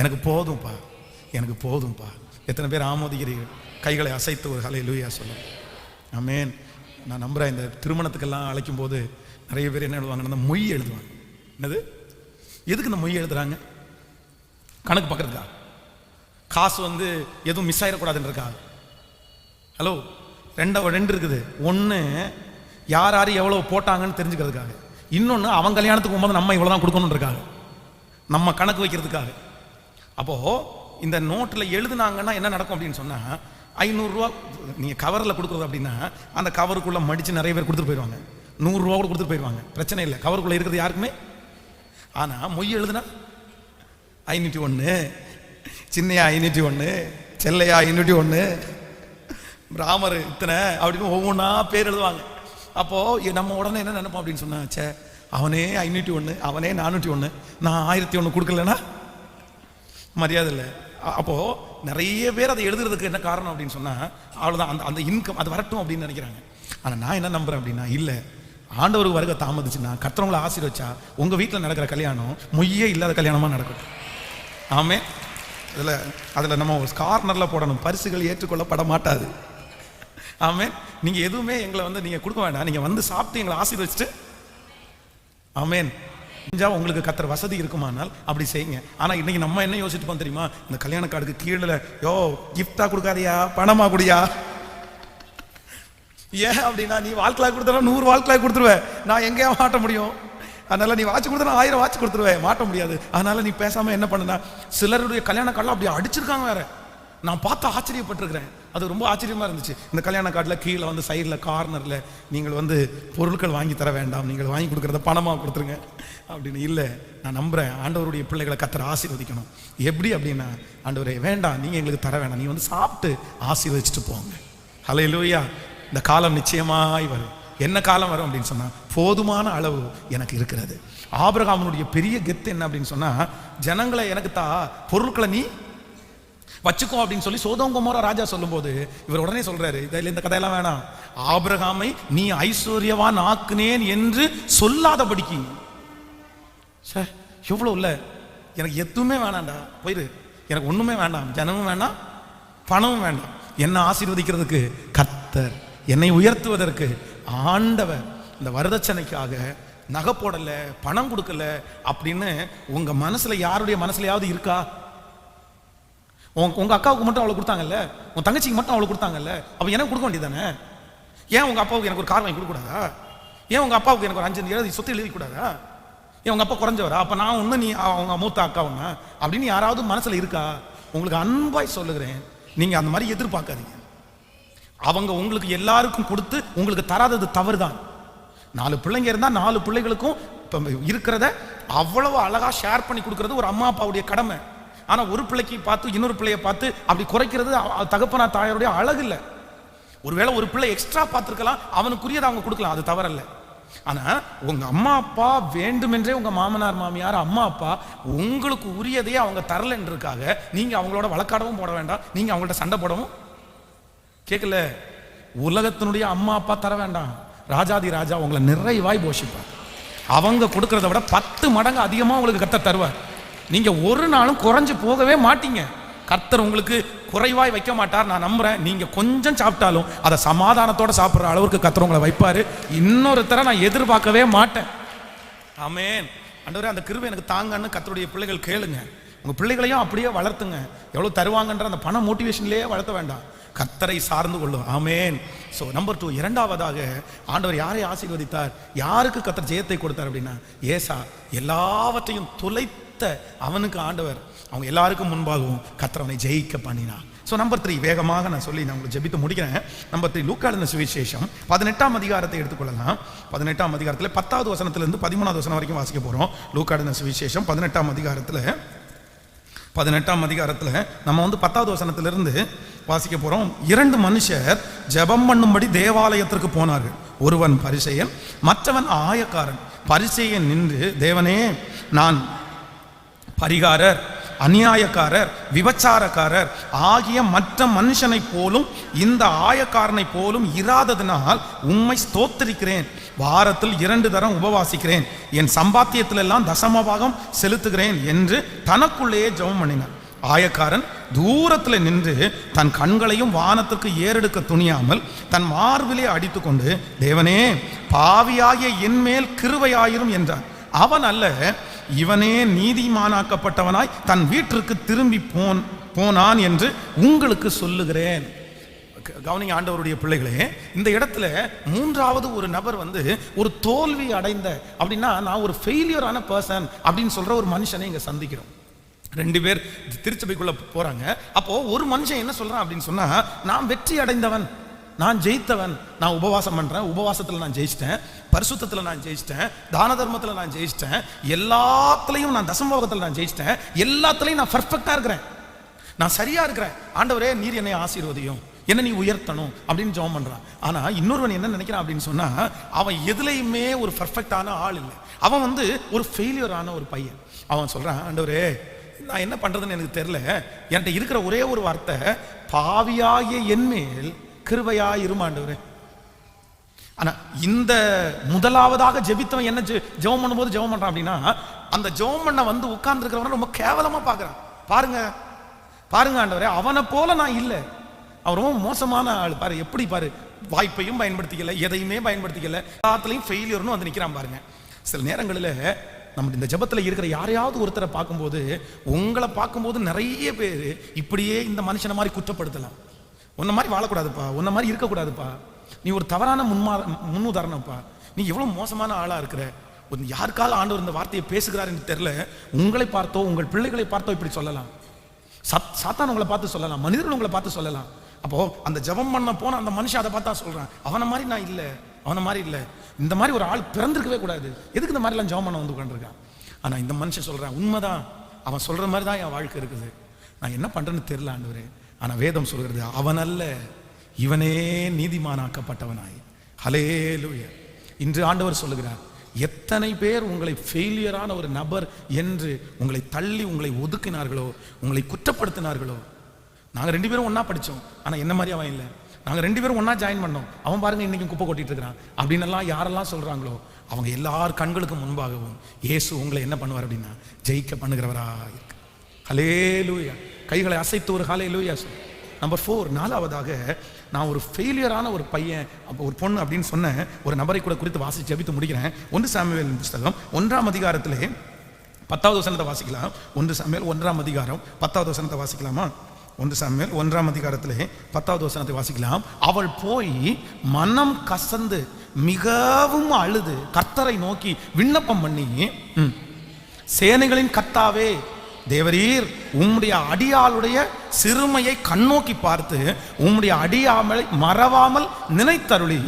எனக்கு போதும்ப்பா, எனக்கு போதும்ப்பா. எத்தனை பேர் ஆமோதிக்கிறீர்கள்? கைகளை அசைத்து ஒரு ஹல்லேலூயா சொல்லுங்க. ஆமென். நான் நம்புறேன், இந்த திருமணத்துக்கெல்லாம் அழைக்கும் போது நிறைய பேர் என்ன எழுதுவாங்க, அந்த மொய் எழுதுவாங்க. என்னது, எதுக்கு இந்த மொய் எழுதுறாங்க? கணக்கு பார்க்கறதுக்கா? காசு வந்து எதுவும் மிஸ் ஆயிடக்கூடாதுன்றக்கா? ஹலோ, ரெண்டு இருக்குது. ஒன்று யார் யார் எவ்வளோ போட்டாங்கன்னு தெரிஞ்சுக்கிறதுக்காக, இன்னொன்று அவன் கல்யாணத்துக்கு போகும்போது நம்ம இவ்வளோ தான் கொடுக்கணுன்றக்காக, நம்ம கணக்கு வைக்கிறதுக்காக. அப்போது இந்த நோட்டில் எழுதுனாங்கன்னா என்ன நடக்கும் அப்படின்னு சொன்னால், 500 ரூபா நீங்கள் கவரில் கொடுக்குறது அப்படின்னா அந்த கவருக்குள்ளே மடித்து நிறைய பேர் கொடுத்துட்டு போயிடுவாங்க. 100 ரூபா கூட கொடுத்துட்டு போயிடுவாங்க, பிரச்சனை இல்லை, கவருக்குள்ளே இருக்கிறது யாருக்குமே. ஆனால் மொய் எழுதுனா 501, சின்னையா 501, செல்லையா 501, ராமர் இத்தனை அப்படின்னு ஒவ்வொன்றா பேர் எழுதுவாங்க. அப்போது நம்ம உடனே என்ன நினைப்போம் அப்படின்னு சொன்னா, சே அவனே 501, அவனே 401, நான் 1001 கொடுக்கலன்னா மரியாதை இல்லை. அப்போது நிறைய பேர் அதை எழுதுறதுக்கு என்ன காரணம் அப்படின்னு சொன்னால், அவ்வளோதான், அந்த இன்கம் அது வரட்டும் அப்படின்னு நினைக்கிறாங்க. ஆனால் நான் என்ன நம்புகிறேன் அப்படின்னா, இல்லை, ஆண்டவருக்கு வருகை தாமதிச்சுன்னா கர்த்தவங்களை ஆசீர்வச்சா உங்கள் வீட்டில் நடக்கிற கல்யாணம் மொய்யே இல்லாத கல்யாணமாக நடக்கட்டும். ஆமே. அதில் நம்ம ஒரு கார்னரில் போடணும், பரிசுகள் ஏற்றுக்கொள்ளப்பட மாட்டாது. ஆமே. நீங்கள் எதுவுமே எங்களை வந்து நீங்கள் கொடுக்க வேண்டாம், நீங்கள் வந்து சாப்பிட்டு எங்களை ஆசீர்வச்சிட்டு, ஆமேன், செஞ்சா உங்களுக்கு கர்த்தர் வசதி இருக்குமானால் அப்படி செய்யுங்க. ஆனால் இன்னைக்கு நம்ம என்ன யோசிச்சுப்போம் தெரியுமா, இந்த கல்யாண கார்டுக்கு கீழே யோ கிஃப்டா கொடுக்காதியா, பணமா குடியா. ஏன் அப்படின்னா, நீ வாழ்க்கை கொடுத்தா 100 வாழ்க்கை கொடுத்துருவேன், நான் எங்கேயா மாட்ட முடியும்? அதனால நீ வாட்ச் கொடுத்தா 1000 வாட்ச் கொடுத்துருவேன், மாட்ட முடியாது. அதனால நீ பேசாம என்ன பண்ணுனா, சிலருடைய கல்யாண கார்டில் அப்படி அடிச்சிருக்காங்க வேற. நான் பார்த்து ஆச்சரியப்பட்டிருக்கிறேன், அது ரொம்ப ஆச்சரியமா இருந்துச்சு. இந்த கல்யாண கார்டில் கீழே வந்து சைடில் கார்னரில், நீங்கள் வந்து பொருட்கள் வாங்கி தர வேண்டாம், நீங்கள் வாங்கி கொடுக்குறத பணமாக கொடுத்துருங்க அப்படின்னு. இல்லை, நான் நம்புகிறேன் ஆண்டவருடைய பிள்ளைகளை கர்த்தர் ஆசீர்வதிக்கணும். எப்படி அப்படின்னா, ஆண்டவரே வேண்டாம், நீங்கள் எங்களுக்கு தர வேண்டாம், நீ வந்து சாப்பிட்டு ஆசீர்வதிச்சுட்டு போங்க. ஹல்லேலூயா. இந்த காலம் நிச்சயமாய் வரும். என்ன காலம் வரும் அப்படின்னு சொன்னால், போதுமான அளவு எனக்கு இருக்கிறது. ஆபிரகாமுடைய பெரிய கெத்து என்ன அப்படின்னு சொன்னால், ஜனங்களை எனக்கு பொருட்களை நீ வச்சுக்கோ அப்படின்னு சொல்லி சோதோம் கொமோரா ராஜா சொல்லும் போது இவர் உடனே சொல்றாரு, இதில் இந்த கதையெல்லாம் வேணாம், ஆபிரகாமை நீ ஐஸ்வர்யவான் ஆக்குனேன் என்று சொல்லாதபடிக்கு. சார் எவ்வளோ இல்லை, எனக்கு எதுவுமே வேணாண்டா, போயிரு, எனக்கு ஒன்றுமே வேண்டாம், ஜனமும் வேண்டாம், பணமும் வேண்டாம், என்னை ஆசீர்வதிக்கிறதுக்கு கர்த்தர், என்னை உயர்த்துவதற்கு ஆண்டவர் இந்த வரதட்சணைக்காக நகை போடல, பணம் கொடுக்கல அப்படின்னு உங்க மனசுல யாருடைய மனசுலயாவது இருக்கா? உங்க அக்காவுக்கு மட்டும் அவ்வளவு கொடுத்தாங்கல்ல, உங்க தங்கச்சிக்கு மட்டும் அவ்வளவு கொடுத்தாங்கல்ல, அப்ப எனக்கு கொடுக்க வேண்டியதானே? ஏன் உங்க அப்பாவுக்கு எனக்கு ஒரு கார் வாங்கி கொடுக்க கூடாதா? ஏன் உங்க அப்பாவுக்கு எனக்கு ஒரு 5 சொத்து எழுதி கூடாதா? ஏன் உங்க அப்பா குறைஞ்சவரா? அப்ப நான் ஒண்ணு, நீ அவங்க மூத்த அக்கா ஒண்ணா அப்படின்னு யாராவது மனசுல இருக்கா? உங்களுக்கு அன்பாய் சொல்லுகிறேன், நீங்க அந்த மாதிரி எதிர்பார்க்காதீங்க. அவங்க உங்களுக்கு எல்லாருக்கும் கொடுத்து உங்களுக்கு தராதது தவறுதான். 4 பிள்ளைங்க இருந்தா 4 பிள்ளைகளுக்கும் இருக்கிறத அவ்வளவு அழகா ஷேர் பண்ணி கொடுக்கறது ஒரு அம்மா அப்பாவுடைய கடமை. ஆனா ஒரு பிள்ளைக்கு பார்த்து இன்னொரு பிள்ளைய பார்த்து அப்படி குறைக்கிறது தகப்பனா தாயாருடைய அழகு இல்லை. ஒருவேளை ஒரு பிள்ளை எக்ஸ்ட்ரா பார்த்துருக்கலாம், அவனுக்குரியதை அவங்க கொடுக்கலாம், அது தவறல்ல. ஆனா உங்க அம்மா அப்பா வேண்டுமென்றே, உங்க மாமனார் மாமியார் அம்மா அப்பா உங்களுக்கு உரியதையே அவங்க தரலன்றதுக்காக நீங்க அவங்களோட வழக்காடவும் போட வேண்டாம், நீங்க அவங்கள்ட்ட சண்டை போடவும் கேட்கல. உலகத்தினுடைய அம்மா அப்பா தர வேண்டாம், ராஜாதி ராஜா உங்களை நிறைவாய் போஷிப்பார். அவங்க கொடுக்கறத விட 10 மடங்கு அதிகமாக உங்களுக்கு கர்த்தர் தருவார். நீங்க ஒரு நாளும் குறைஞ்சு போகவே மாட்டீங்க. கர்த்தர் உங்களுக்கு குறைவாய் வைக்க மாட்டார். நான் நம்புறேன், நீங்க கொஞ்சம் சாப்பிட்டாலும் அதை சமாதானத்தோட சாப்பிட்ற அளவுக்கு கர்த்தர் உங்களை வைப்பாரு. இன்னொருத்தர நான் எதிர்பார்க்கவே மாட்டேன். ஆமென். ஆண்டவரே, அந்த கிருபை எனக்கு தாங்கன்னு கர்த்தருடைய பிள்ளைகள் கேளுங்க. உங்க பிள்ளைகளையும் அப்படியே வளர்த்துங்க. எவ்வளவு தருவாங்கன்ற அந்த பண மோட்டிவேஷன்லேயே வளர்த்த வேண்டாம், கர்த்தரை சார்ந்து கொள்ளும். ஆமென். ஸோ நம்பர் 2, இரண்டாவதாக ஆண்டவர் யாரை ஆசீர்வதித்தார், யாருக்கு கர்த்தர் ஜெயத்தை கொடுத்தார் அப்படின்னா, ஏசா எல்லாவற்றையும் தொலைத்த அவனுக்கு ஆண்டவர் அவங்க எல்லாருக்கும் முன்பாகவும் கர்த்தர் அவனை ஜெயிக்க பண்ணினார். ஸோ நம்பர் 3 வேகமாக நான் சொல்லி நான் உங்களுக்கு ஜெபித்து முடிக்கிறேன். நம்பர் 3 லூக்கா எழுதின சுவிசேஷம் 18ஆம் அதிகாரத்தை எடுத்துக்கொள்ளலாம். 18ஆம் அதிகாரத்தில் 10வது வசனத்திலிருந்து 13வது வசனம் வரைக்கும் வாசிக்க போறோம். லூக்கா எழுதின சுவிசேஷம் 18ஆம் அதிகாரத்தில் நம்ம வந்து 10வது வசனத்திலிருந்து வாசிக்க போறோம். 2 மனுஷர் ஜெபம் பண்ணும்படி தேவாலயத்திற்கு போனார்கள். ஒருவன் பரிசேயன், மற்றவன் ஆயக்காரன். பரிசேயன் நின்று, தேவனே, நான் பரிகாரர், அநியாயக்காரர், விபச்சாரக்காரர் ஆகிய மற்ற மனுஷனை போலும் இந்த ஆயக்காரனை போலும் இராததினால் உம்மை ஸ்தோத்திரிக்கிறேன். வாரத்தில் 2 தரம் உபவாசிக்கிறேன். என் சம்பாத்தியத்திலெல்லாம் தசமபாகம் செலுத்துகிறேன் என்று தனக்குள்ளேயே ஜெபம் பண்ணினார். ஆயக்காரன் தூரத்தில் நின்று தன் கண்களையும் வானத்துக்கு ஏறெடுக்க துணியாமல் தன் மார்பிலே அடித்து கொண்டு, தேவனே, பாவியாகிய என்மேல் கிருபையாயிரும் என்றான். அவன் அல்ல, இவனே நீதிமானாக்கப்பட்டவனாய் தன் வீட்டிற்கு திரும்பி போனான் என்று உங்களுக்கு சொல்லுகிறேன். கவனிங்க ஆண்டவருடைய பிள்ளைகளே, இந்த இடத்துல மூன்றாவது ஒரு நபர் ஒரு தோல்வி அடைந்த அப்படின்னா, நான் ஒரு ஃபெயிலியரான பர்சன் அப்படின்னு சொல்ற ஒரு மனுஷனை இங்க சந்திக்கிறோம். 2 பேர் திருச்சபைக்குள்ள போறாங்க. அப்போ ஒரு மனுஷன் என்ன சொல்றான் அப்படின்னு சொன்னா, நான் வெற்றி அடைந்தவன், நான் ஜெயித்தவன், நான் உபவாசம் பண்றேன், உபவாசத்துல நான் ஜெயிச்சிட்டேன், பரிசுத்தத்துல நான் ஜெயிச்சிட்டேன், தான தர்மத்துல நான் ஜெயிச்சிட்டேன், எல்லாத்துலயும் நான் தசமபாகத்துல நான் ஜெயிச்சிட்டேன், எல்லாத்துலயும் நான் பர்ஃபெக்டா இருக்கிறேன், நான் சரியா இருக்கிறேன், ஆண்டவரே நீர் என்னை ஆசீர்வதியும், என்ன நீ உயர்த்தணும் அப்படின்னு ஜெபம் பண்றான். ஆனா இன்னொருவன் என்ன நினைக்கிறான் அப்படின்னு சொன்னா, அவன் எதுலையுமே ஒரு பர்ஃபெக்டான ஆள் இல்லை, அவன் ஒரு ஃபெயிலியரான ஒரு பையன். அவன் சொல்றான், ஆண்டவரே நான் என்ன பண்றதுன்னு எனக்கு தெரியல, என்கிட்ட இருக்கிற ஒரே ஒரு வார்த்தை, பாவியாகிய என்மேல் கிருபையாய் இரும் ஆண்டவரே. ஆனா இந்த முதலாவதாக ஜெபித்தவன் என்ன ஜெபம் பண்ணும்போது ஜெபம் பண்றான் அப்படின்னா, அந்த ஜெபம் பண்ண உட்கார்ந்து இருக்கிறவன ரொம்ப கேவலமா பாக்குறான். பாருங்க பாருங்க ஆண்டவரே, அவனை போல நான் இல்லை, அவன் ரொம்ப மோசமான ஆள் பாரு, எப்படி பாரு, வாய்ப்பையும் பயன்படுத்திக்கல, எதையுமே பயன்படுத்திக்கல, எல்லாத்துலயும் ஃபெயிலியர்னு நிக்கிறான் பாருங்க. சில நேரங்களில் நம்ம இந்த ஜெபத்தில் இருக்கிற யாரையாவது ஒருத்தரை பார்க்கும்போது, உங்களை பார்க்கும்போது நிறைய பேர் இப்படியே இந்த மனுஷனை மாதிரி குற்றப்படுத்தலாம். உன்ன மாதிரி வாழக்கூடாதுப்பா, உன்ன மாதிரி இருக்கக்கூடாதுப்பா, நீ ஒரு தவறான முன்னுதாரணப்பா, நீ எவ்வளவு மோசமான ஆளா இருக்கிற. யாருக்கால ஆண்டவர் இந்த வார்த்தையை பேசுகிறார் என்று தெரியல, உங்களை பார்த்தோ உங்கள் பிள்ளைகளை பார்த்தோ இப்படி சொல்லலாம், சாத்தான் உங்களை பார்த்து சொல்லலாம், மனிதர்கள் உங்களை பார்த்து சொல்லலாம். அப்போ அந்த ஜெபம் பண்ண போன அந்த மனுஷன் அதை பார்த்தா சொல்றான், அவனை மாதிரி நான் இல்லை, அவனை மாதிரி இல்லை, இந்த மாதிரி ஒரு ஆள் பிறந்திருக்கவே கூடாது, எதுக்கு இந்த மாதிரிலாம் ஜெபம் பண்ண உட்காந்துருக்கான். ஆனா இந்த மனுஷன் சொல்றான், உண்மைதான், அவன் சொல்ற மாதிரி தான் என் வாழ்க்கை இருக்குது, நான் என்ன பண்றேன்னு தெரியல ஆண்டவரே. ஆனா வேதம் சொல்கிறது, அவன் அல்ல, இவனே நீதிமானாக்கப்பட்டவனாய். ஹல்லேலூயா. இன்று ஆண்டவர் சொல்லுகிறார், எத்தனை பேர் உங்களை ஃபெயிலியரான ஒரு நபர் என்று உங்களை தள்ளி உங்களை ஒதுக்கினார்களோ, உங்களை குற்றப்படுத்தினார்களோ. நாங்கள் 2 பேரும் ஒன்னா படித்தோம், ஆனால் என்ன மாதிரி அவன் இல்லை, நாங்கள் 2 பேரும் ஒன்னா ஜாயின் பண்ணோம், அவன் பாருங்க இன்னைக்கு குப்பை கொட்டிட்டு இருக்கிறான் அப்படின்னு யாரெல்லாம் சொல்றாங்களோ, அவங்க எல்லார் கண்களுக்கு முன்பாகவும் இயேசு உங்களை என்ன பண்ணுவார் அப்படின்னா, ஜெயிக்க பண்ணுகிறவரா இருக்கு. ஹல்லேலூயா. கைகளை அசைத்து ஒரு ஹல்லேலூயா. நம்பர் 4, 4வதாக, நான் ஒரு ஃபெயிலியரான ஒரு பையன், அப்போ ஒரு பொண்ணு அப்படின்னு சொன்ன ஒரு நபரை கூட குறித்து வாசித்து ஜெபித்து முடிக்கிறேன். 1 சாமுவேல் புத்தகம் 1ஆம் அதிகாரத்திலே 10வது வசனத்தை வாசிக்கலாம். 1 சாமுவேல் 1ஆம் அதிகாரம் 10வது வசனத்தை வாசிக்கலாமா? 1 சாமுவேல் 1ஆம் அதிகாரத்திலே 10வது வசனத்தை வாசிக்கலாம். அவள் போய் மனம் கசந்து மிகவும் அழுது கர்த்தரை நோக்கி விண்ணப்பம் பண்ணி, சேனைகளின் கர்த்தாவே தேவரீர், உம்முடைய அடியாளுடைய சிறுமையை கண்ணோக்கி பார்த்து உம்முடைய அடியாமலை மறவாமல் நினைத்தருளி,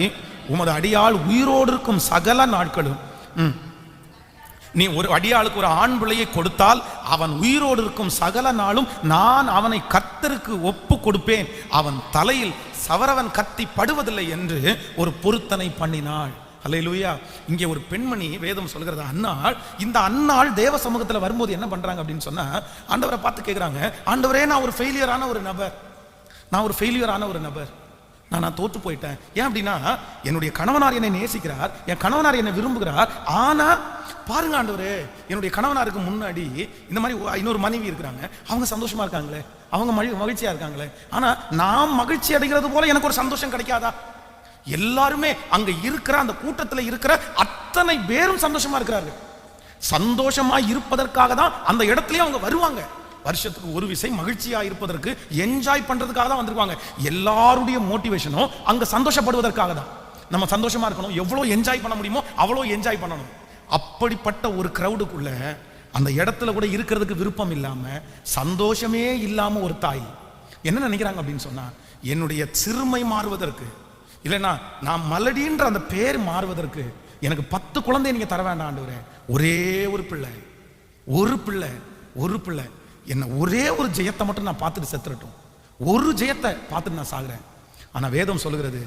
உமது அடியாள் உயிரோடு இருக்கும் சகல நாட்களும், நீ ஒரு அடியாளுக்கு ஒரு ஆண் பிள்ளையை கொடுத்தால் அவன் உயிரோடு இருக்கும் சகல நாளும் நான் அவனை கர்த்தருக்கு ஒப்பு கொடுப்பேன், அவன் தலையில் சவரவன் கத்தி படுவதில்லை என்று ஒரு பொருத்தனை பண்ணினாள். அல்லேலூயா. இங்கே ஒரு பெண்மணி, வேதம் சொல்கிறது, அன்னாள், இந்த அன்னாள் தேவ சமூகத்தில் வரும்போது என்ன பண்றாங்க அப்படின்னு சொன்னா, ஆண்டவரை பார்த்து கேட்குறாங்க, ஆண்டவரே நான் ஒரு ஃபெயிலியரான ஒரு நபர், நான் ஒரு ஃபெயிலியரான ஒரு நபர், நான் தோற்று போயிட்டேன். ஏன் அப்படின்னா, என்னுடைய கணவனார் என்னை நேசிக்கிறார், என் கணவனார் என்னை விரும்புகிறார், ஆனா பாருங்க ஆண்டவரே, என்னுடைய கணவனாருக்கு முன்னாடி இந்த மாதிரி இன்னொரு மனைவி இருக்கிறாங்க, அவங்க சந்தோஷமா இருக்காங்களே, அவங்க மகிழ்ச்சியா இருக்காங்களே, ஆனா நான் மகிழ்ச்சி அடைகிறது போல எனக்கு ஒரு சந்தோஷம் கிடைக்காதா? எல்லாருமே அங்க இருக்கிற அந்த கூட்டத்தில் இருக்கிற அத்தனை பேரும் சந்தோஷமா இருக்கிறார்கள். சந்தோஷமா இருப்பதற்காக தான் அந்த இடத்துலயே அவங்க வருவாங்க. வருஷத்துக்கு ஒரு விசை மகிழ்ச்சியா இருப்பதற்கு, என்ஜாய் பண்றதுக்காக தான் வந்திருக்காங்க. எல்லாருடைய மோட்டிவேஷனும் அங்க சந்தோஷப்படுவதற்காக தான். நம்ம சந்தோஷமா இருக்கணும், எவ்வளவு என்ஜாய் பண்ண முடியுமோ அவ்வளவு என்ஜாய் பண்ணணும். அப்படிப்பட்ட ஒரு கிரௌடுக்குள்ள அந்த இடத்துல கூட இருக்கிறதுக்கு விருப்பம் இல்லாம, சந்தோஷமே இல்லாம ஒரு தாய் என்ன நினைக்கிறாங்க அப்படின்னு சொன்னா, என்னுடைய சிறுமை மாறுவதற்கு, இல்லைன்னா நான் மலடின்ற அந்த பேர் மாறுவதற்கு எனக்கு 10 குழந்தை நீங்க தர வேண்டாம் ஆண்டவரே, ஒரே ஒரு பிள்ளை, ஒரு பிள்ளை, ஒரு பிள்ளை, என்ன ஒரே ஒரு ஜெயத்தை மட்டும் நான் பார்த்துட்டு செத்துறட்டும், ஒரு ஜெயத்தை பார்த்துட்டு நான் சாகுறேன். ஆனா வேதம் சொல்லுகிறது,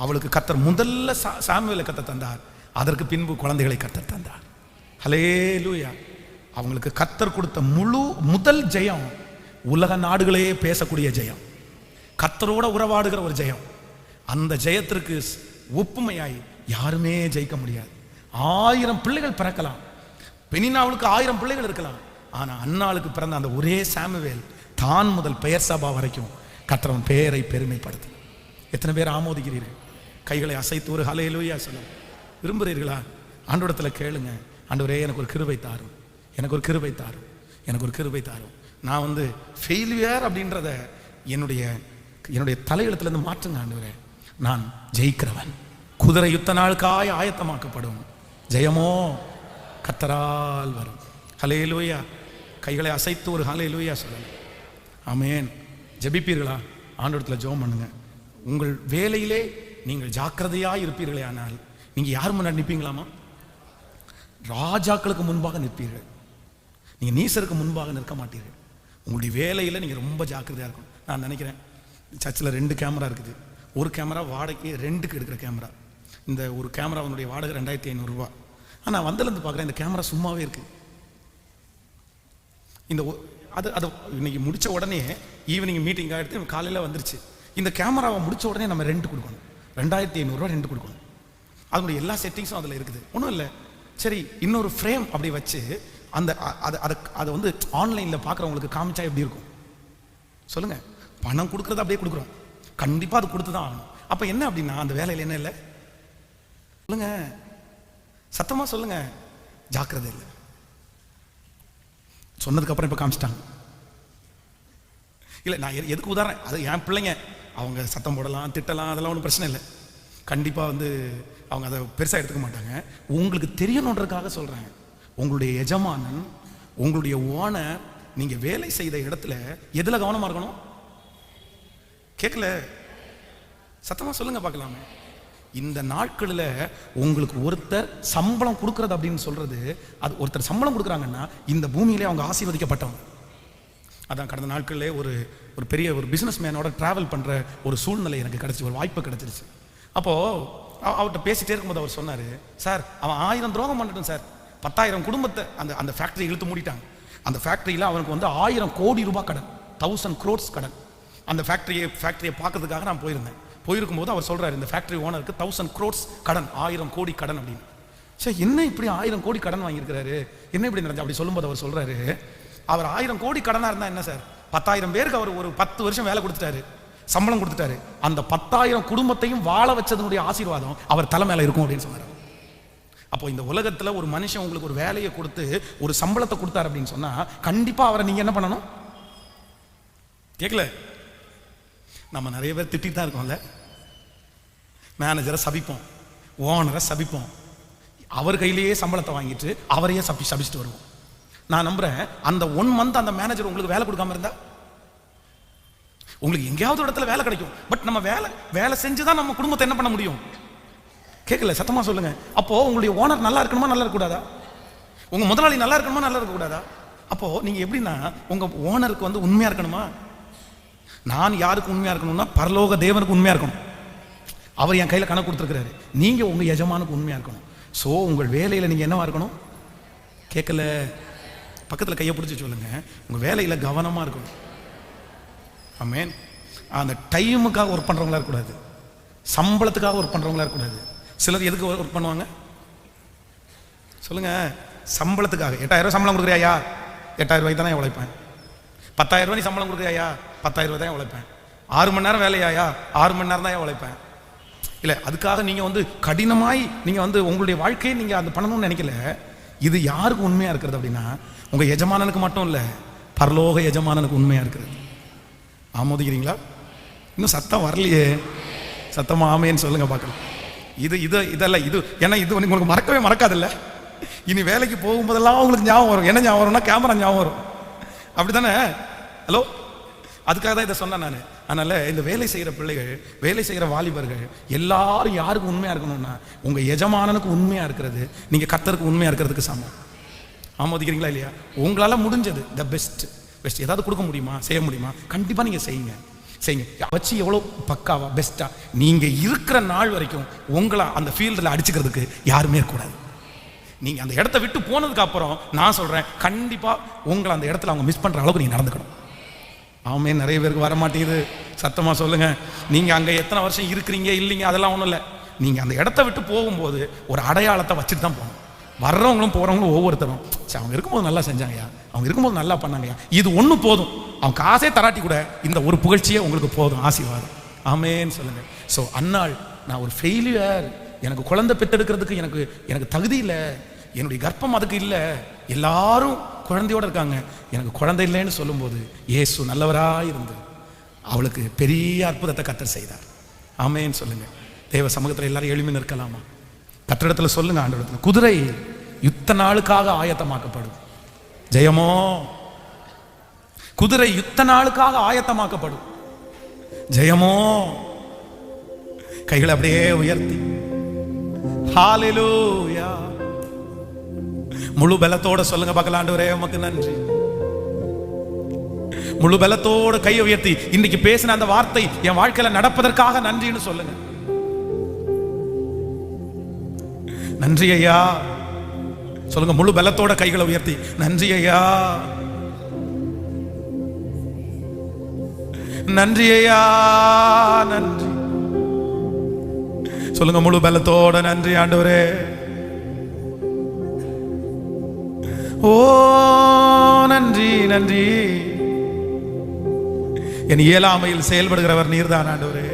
அவளுக்கு கர்த்தர் முதல்ல சாமுவேலை கர்த்தர் தந்தார், அதற்கு பின்பு குழந்தைகளை கர்த்தர் தந்தார். ஹல்லேலூயா. அவங்களுக்கு கர்த்தர் கொடுத்த முதல் ஜெயம் உலக நாடுகளே பேசக்கூடிய ஜெயம், கர்த்தரோட உறவாடுகிற ஒரு ஜெயம். அந்த ஜெயத்திற்கு ஒப்புமையாய் யாருமே ஜெயிக்க முடியாது. 1000 பிள்ளைகள் பிறக்கலாம், பெனினாவுக்கு 1000 பிள்ளைகள் இருக்கலாம், ஆனா அன்னாளுக்கு பிறந்த அந்த ஒரே சாமுவேல் தான் முதல் பெயர் சபா வரைக்கும் கர்த்தர் பெயரை பெருமைப்படுத்து. எத்தனை பேர் ஆமோதிக்கிறீர்கள்? கைகளை அசைத்து ஒரு ஹல்லேலூயா சொல்ல விரும்புகிறீர்களா? ஆண்டவரிடத்துல கேளுங்க, ஆண்டவரே எனக்கு ஒரு கிருபை தாரும், எனக்கு ஒரு கிருபை தாரும், எனக்கு ஒரு கிருபை தாரும். நான் ஃபெயிலியர் அப்படின்றத என்னுடைய தலையெழுத்துலேருந்து மாற்றுங்க ஆண்டவரே. நான் ஜெயிக்கிறவன், குதிரை யுத்த நாளுக்காய் ஆயத்தமாக்கப்படும், ஜெயமோ கர்த்தரால் வரும். ஹல்லேலூயா. கைகளை அசைத்து ஒரு ஹல்லேலூயா சொல்லலாம். ஆமென். ஜெபிப்பீர்களா? ஆண்டவரிடத்துல ஜெபம் பண்ணுங்க. உங்கள் வேலையிலே நீங்கள் ஜாக்கிரதையாக இருப்பீர்களே ஆனால் நீங்கள் யார் முன்னாடி நிற்பீங்களாமா? ராஜாக்களுக்கு முன்பாக நிற்பீர்கள். நீங்கள் நீசருக்கு முன்பாக நிற்க மாட்டீர்கள். உங்களுடைய வேலையில் நீங்கள் ரொம்ப ஜாக்கிரதையாக இருக்கணும். நான் நினைக்கிறேன் சர்ச்சில் 2 கேமரா இருக்குது. ஒரு கேமரா வாடகைக்கு 2க்கு எடுக்கிற கேமரா. இந்த ஒரு கேமராவுடைய வாடகை 2500 ரூபா. ஆனால் வந்தலேருந்து பார்க்குறேன் இந்த கேமரா சும்மாவே இருக்குது. இந்த அது இன்னைக்கு முடித்த உடனே ஈவினிங் மீட்டிங் ஆகிடுத்து, காலையில் வந்துருச்சு. இந்த கேமராவை முடித்த உடனே நம்ம ரெண்ட் கொடுக்கணும், 2500 ரூபா ரெண்ட் கொடுக்கணும். அதனுடைய எல்லா செட்டிங்ஸும் அதில் இருக்குது. ஒன்றும் இல்லை, சரி இன்னொரு ஃப்ரேம் அப்படி வச்சு அதை ஆன்லைனில் பார்க்குறவங்களுக்கு காமிச்சா எப்படி இருக்கும் சொல்லுங்கள்? பணம் கொடுக்குறது அப்படியே கொடுக்குறோம், கண்டிப்பாக அது கொடுத்து தான் ஆகணும். அப்போ என்ன அப்படின்னா அந்த வேலையில் என்ன இல்லை சொல்லுங்க, சத்தமாக சொல்லுங்க, ஜாக்கிரதை இல்லை. சொன்னதுக்கப்புறம் இப்போ காமிச்சிட்டாங்க. இல்லை நான் எதுக்கு உதாரணம், அது என் பிள்ளைங்க, அவங்க சத்தம் போடலாம், திட்டலாம், அதெல்லாம் ஒன்றும் பிரச்சனை இல்லை. கண்டிப்பாக அவங்க அதை பெருசாக எடுத்துக்க மாட்டாங்க. உங்களுக்கு தெரியணுன்றதுக்காக சொல்கிறேன். உங்களுடைய எஜமானன், உங்களுடைய ஓனர், நீங்கள் வேலை செய்த இடத்துல எதில் கவனமாக இருக்கணும்? கேட்கல, சத்தமாக சொல்லுங்க பார்க்கலாமே. இந்த நாட்களில் உங்களுக்கு ஒருத்தர் சம்பளம் கொடுக்கறது அப்படின்னு சொல்றது, அது ஒருத்தர் சம்பளம் கொடுக்குறாங்கன்னா இந்த பூமியிலே அவங்க ஆசீர்வதிக்கப்பட்டவங்க. அதான் கடந்த நாட்களிலே ஒரு பெரிய ஒரு பிஸ்னஸ் மேனோட ட்ராவல் பண்ணுற ஒரு சூழ்நிலை எனக்கு கிடச்சி, ஒரு வாய்ப்பு கிடச்சிருச்சு. அப்போது அவர்கிட்ட பேசிகிட்டே இருக்கும்போது அவர் சொன்னார், சார் அவன் 1000 துரோகம் பண்ணிட்டோம் சார், 10,000 குடும்பத்தை அந்த ஃபேக்ட்ரி இழுத்து மூடிட்டாங்க. அந்த ஃபேக்ட்ரியில் அவனுக்கு 1000 கோடி ரூபாய் கடன், 1000 crores கடன். அந்த ஃபேக்ட்ரியை பார்க்கறதுக்காக நான் போயிருக்கும்போது அவர் சொல்கிறார், இந்த ஃபேக்ட்ரி ஓனருக்கு 1000 crores கடன், 1000 கோடி கடன் அப்படின்னு. சார் என்ன இப்படி 1000 கோடி கடன் வாங்கியிருக்கிறாரு, என்ன இப்படி நடந்தது அப்படி சொல்லும்போது அவர் சொல்கிறாரு, அவர் 1000 கோடி கடனாக இருந்தால் என்ன சார், 10,000 பேருக்கு அவர் ஒரு 10 வருஷம் வேலை கொடுத்துட்டாரு, சம்பளம் கொடுத்துட்டாரு. அந்த 10,000 குடும்பத்தையும் வாழ வச்சதனுடைய ஆசீர்வாதம் அவர் தலை மேலே இருக்கும் அப்படின்னு சொன்னார். அப்போ இந்த உலகத்தில் ஒரு மனுஷன் உங்களுக்கு ஒரு வேலையை கொடுத்து ஒரு சம்பளத்தை கொடுத்தாரு அப்படின்னு சொன்னா கண்டிப்பாக அவரை நீங்கள் என்ன பண்ணணும்? கேட்கல, நம்ம நிறைய பேர் திட்டிட்டு தான் இருக்கோம்ல. மேனேஜரை சபிப்போம், ஓனரை சபிப்போம், அவர் கையிலேயே சம்பளத்தை வாங்கிட்டு அவரையே சபிச்சுட்டு வருவோம். நான் நம்புறேன் அந்த 1 month அந்த மேனேஜர் உங்களுக்கு வேலை கொடுக்காம இருந்தா உங்களுக்கு எங்கேயாவது இடத்துல வேலை கிடைக்கும். பட் நம்ம வேலை செஞ்சுதான் நம்ம குடும்பத்தை என்ன பண்ண முடியும்? கேட்கல, சத்தமா சொல்லுங்க. அப்போ உங்களுடைய ஓனர் நல்லா இருக்கணுமா, நல்லா இருக்கக்கூடாதா? உங்க முதலாளி நல்லா இருக்கணுமா, நல்லா இருக்கக்கூடாதா? அப்போ நீங்க எப்படின்னா உங்க ஓனருக்கு உண்மையா இருக்கணுமா? நான் யாருக்கு உண்மையா இருக்கணும்னா பரலோக தேவனுக்கு உண்மையா இருக்கணும். அவர் என் கையில கணக்கு கொடுத்துருக்கிறாரு. நீங்க உங்க எஜமானுக்கு உண்மையா இருக்கணும். சோ உங்கள் வேலையில நீங்க என்னவா இருக்கணும்? கேட்கல, பக்கத்தில் கையை பிடிச்சி சொல்லுங்க, உங்க வேலையில கவனமா இருக்கணும். ஆமென். அந்த டைமுக்காக ஒர்க் பண்றவங்களா இருக்கக்கூடாது, சம்பளத்துக்காக ஒர்க் பண்றவங்களா இருக்கக்கூடாது. சிலர் எதுக்கு ஒர்க் பண்ணுவாங்க சொல்லுங்க? சம்பளத்துக்காக. 8000 ரூபாய் சம்பளம் கொடுக்குறியா? 8000 ரூபாய்க்கு தானே உழைப்பேன். 10,000 ரூபாய் சம்பளம் கொடுக்குறியா? 10,000 ரூபாய் தான் உழைப்பேன். 6 மணி நேரம் வேலையாயா? 6 மணி நேரம் தான் உழைப்பேன். இல்லை, அதுக்காக நீங்க கடினமாய் நீங்க உங்களுடைய வாழ்க்கையை நீங்க அந்த பண்ணணும்னு நினைக்கல. இது யாருக்கு உண்மையா இருக்கிறது அப்படின்னா உங்க எஜமானனுக்கு மட்டும் இல்லை, பரலோக எஜமானனுக்கு உண்மையா இருக்கிறது. ஆமோதிக்கிறீங்களா? இன்னும் சத்தம் வரலையே, சத்தமா ஆமேன்னு சொல்லுங்க பார்க்கலாம். இதெல்லாம் ஏன்னா இது உங்களுக்கு மறக்கவே மறக்காதில்ல. இனி வேலைக்கு போகும்போதெல்லாம் உங்களுக்கு ஞாபகம் வரும். என்ன ஞாபகம் வரும்னா கேமரா ஞாபகம் வரும். அப்படித்தானே? ஹலோ, அதுக்காக தான் இதை சொன்னேன் நான். அதனால இந்த வேலை செய்கிற பிள்ளைகள், வேலை செய்கிற வாலிபர்கள் எல்லாரும் யாருக்கு உண்மையா இருக்கணும்னா உங்க எஜமானனுக்கு உண்மையா இருக்கிறது நீங்க கர்த்தருக்கு உண்மையா இருக்கிறதுக்கு சமம். ஆமோதிக்கிறீங்களா இல்லையா? உங்களால முடிஞ்சது த பெஸ்ட் ஏதாவது கொடுக்க முடியுமா, செய்ய முடியுமா? கண்டிப்பா நீங்க செய்யுங்க. வச்சு எவ்வளோ பக்காவா பெஸ்டா நீங்க இருக்கிற நாள் வரைக்கும் உங்களை அந்த ஃபீல்டில் அடிச்சுக்கிறதுக்கு யாருமே இருக்கக்கூடாது. நீங்க அந்த இடத்த விட்டு போனதுக்கு அப்புறம் நான் சொல்றேன், கண்டிப்பா உங்களை அந்த இடத்துல அவங்க மிஸ் பண்ற அளவுக்கு நீங்க நடந்துக்கணும். ஆமே, நிறைய பேருக்கு வர மாட்டேங்குது. சத்தமா சொல்லுங்க. நீங்க அங்க எத்தனை வருஷம் இருக்கிறீங்க இல்லைங்க அதெல்லாம் ஒன்றும் இல்லை. நீங்க அந்த இடத்த விட்டு போகும்போது ஒரு அடையாளத்தை வச்சுட்டு தான் போகணும். வர்றவங்களும் போறவங்களும் ஒவ்வொருத்தரும் அவங்க இருக்கும்போது நல்லா செஞ்சாங்கய்யா, அவங்க இருக்கும்போது நல்லா பண்ணாங்கய்யா, இது ஒன்று போதும், அவங்க காசே தராட்டி கூட இந்த ஒரு புகழ்ச்சியே உங்களுக்கு போதும், ஆசீர்வாதம். ஆமேன்னு சொல்லுங்க. ஸோ அன்னாள் நான் ஒரு ஃபெயிலியர், எனக்கு குழந்தை பெற்றெடுக்கிறதுக்கு எனக்கு தகுதி இல்லை, என்னுடைய கர்ப்பம் அதுக்கு இல்லை, எல்லாரும் குழந்தையோட இருக்காங்க, எனக்கு குழந்தை இல்லைன்னு சொல்லும்போது இயேசு நல்லவராக இருந்து அவளுக்கு பெரிய அற்புதத்தை கர்த்தர் செய்தார். ஆமேன்னு சொல்லுங்க. தேவ சமூகத்தில் எல்லாரும் எளிமை நிற்கலாமா? கர்த்தரிடத்துல சொல்லுங்க, ஆண்டவரிடத்துல. குதிரை யுத்த நாளுக்காக ஆயத்தமாக்கப்படும். ஜெயமோ, குதிரை யுத்த நாளுக்காக ஆயத்தமாக்கப்படும். ஜெயமோ. கைகளை அப்படியே உயர்த்தி ஹல்லேலூயா முழு பலத்தோட சொல்லுங்க பார்க்கலாம். ஆண்டவரே உமக்கு நன்றி. முழு பலத்தோட கையை உயர்த்தி இன்னைக்கு பேசின அந்த வார்த்தை என் வாழ்க்கையில நடப்பதற்காக நன்றின்னு சொல்லுங்க. நன்றி ஐயா சொல்லுங்க. முழு பலத்தோட கைகளை உயர்த்தி நன்றி ஐயா, நன்றி ஐயா, நன்றி சொல்லுங்க. முழு பலத்தோட நன்றி ஆண்டவரே. ஓ நன்றி நன்றி. என் இயலாமையில் செயல்படுகிறவர் நீர்தான் ஆண்டவரே,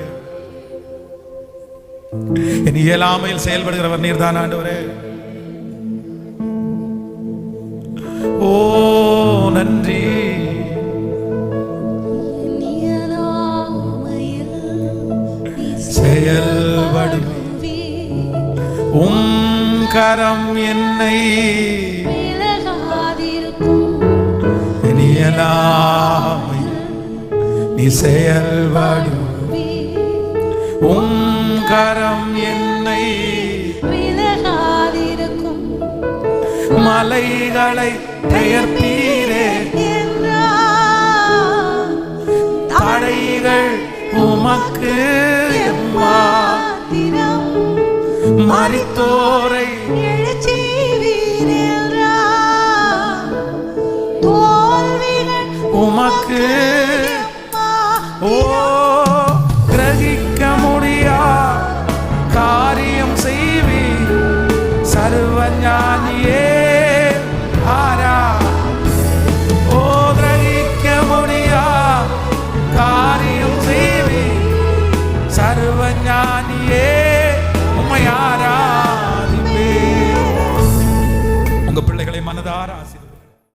என் இயலாமையில் செயல்படுகிறவர் நீர்தான் ஆண்டவரே. ஓ நன்றி. செயல்படும் கரம் என்னை நீ செயல்படும் கரம் என்னை விலகாதிருக்கும். மலைகளை பெயர்ப்பீரே, தடைகள் உமக்கு எம்மாத்திரம். மரித்தோரை தோல்விகள் உமக்கு. ஓ கிரகிக்க முடியா காரியம் செய்வீர் சர்வஞானியே.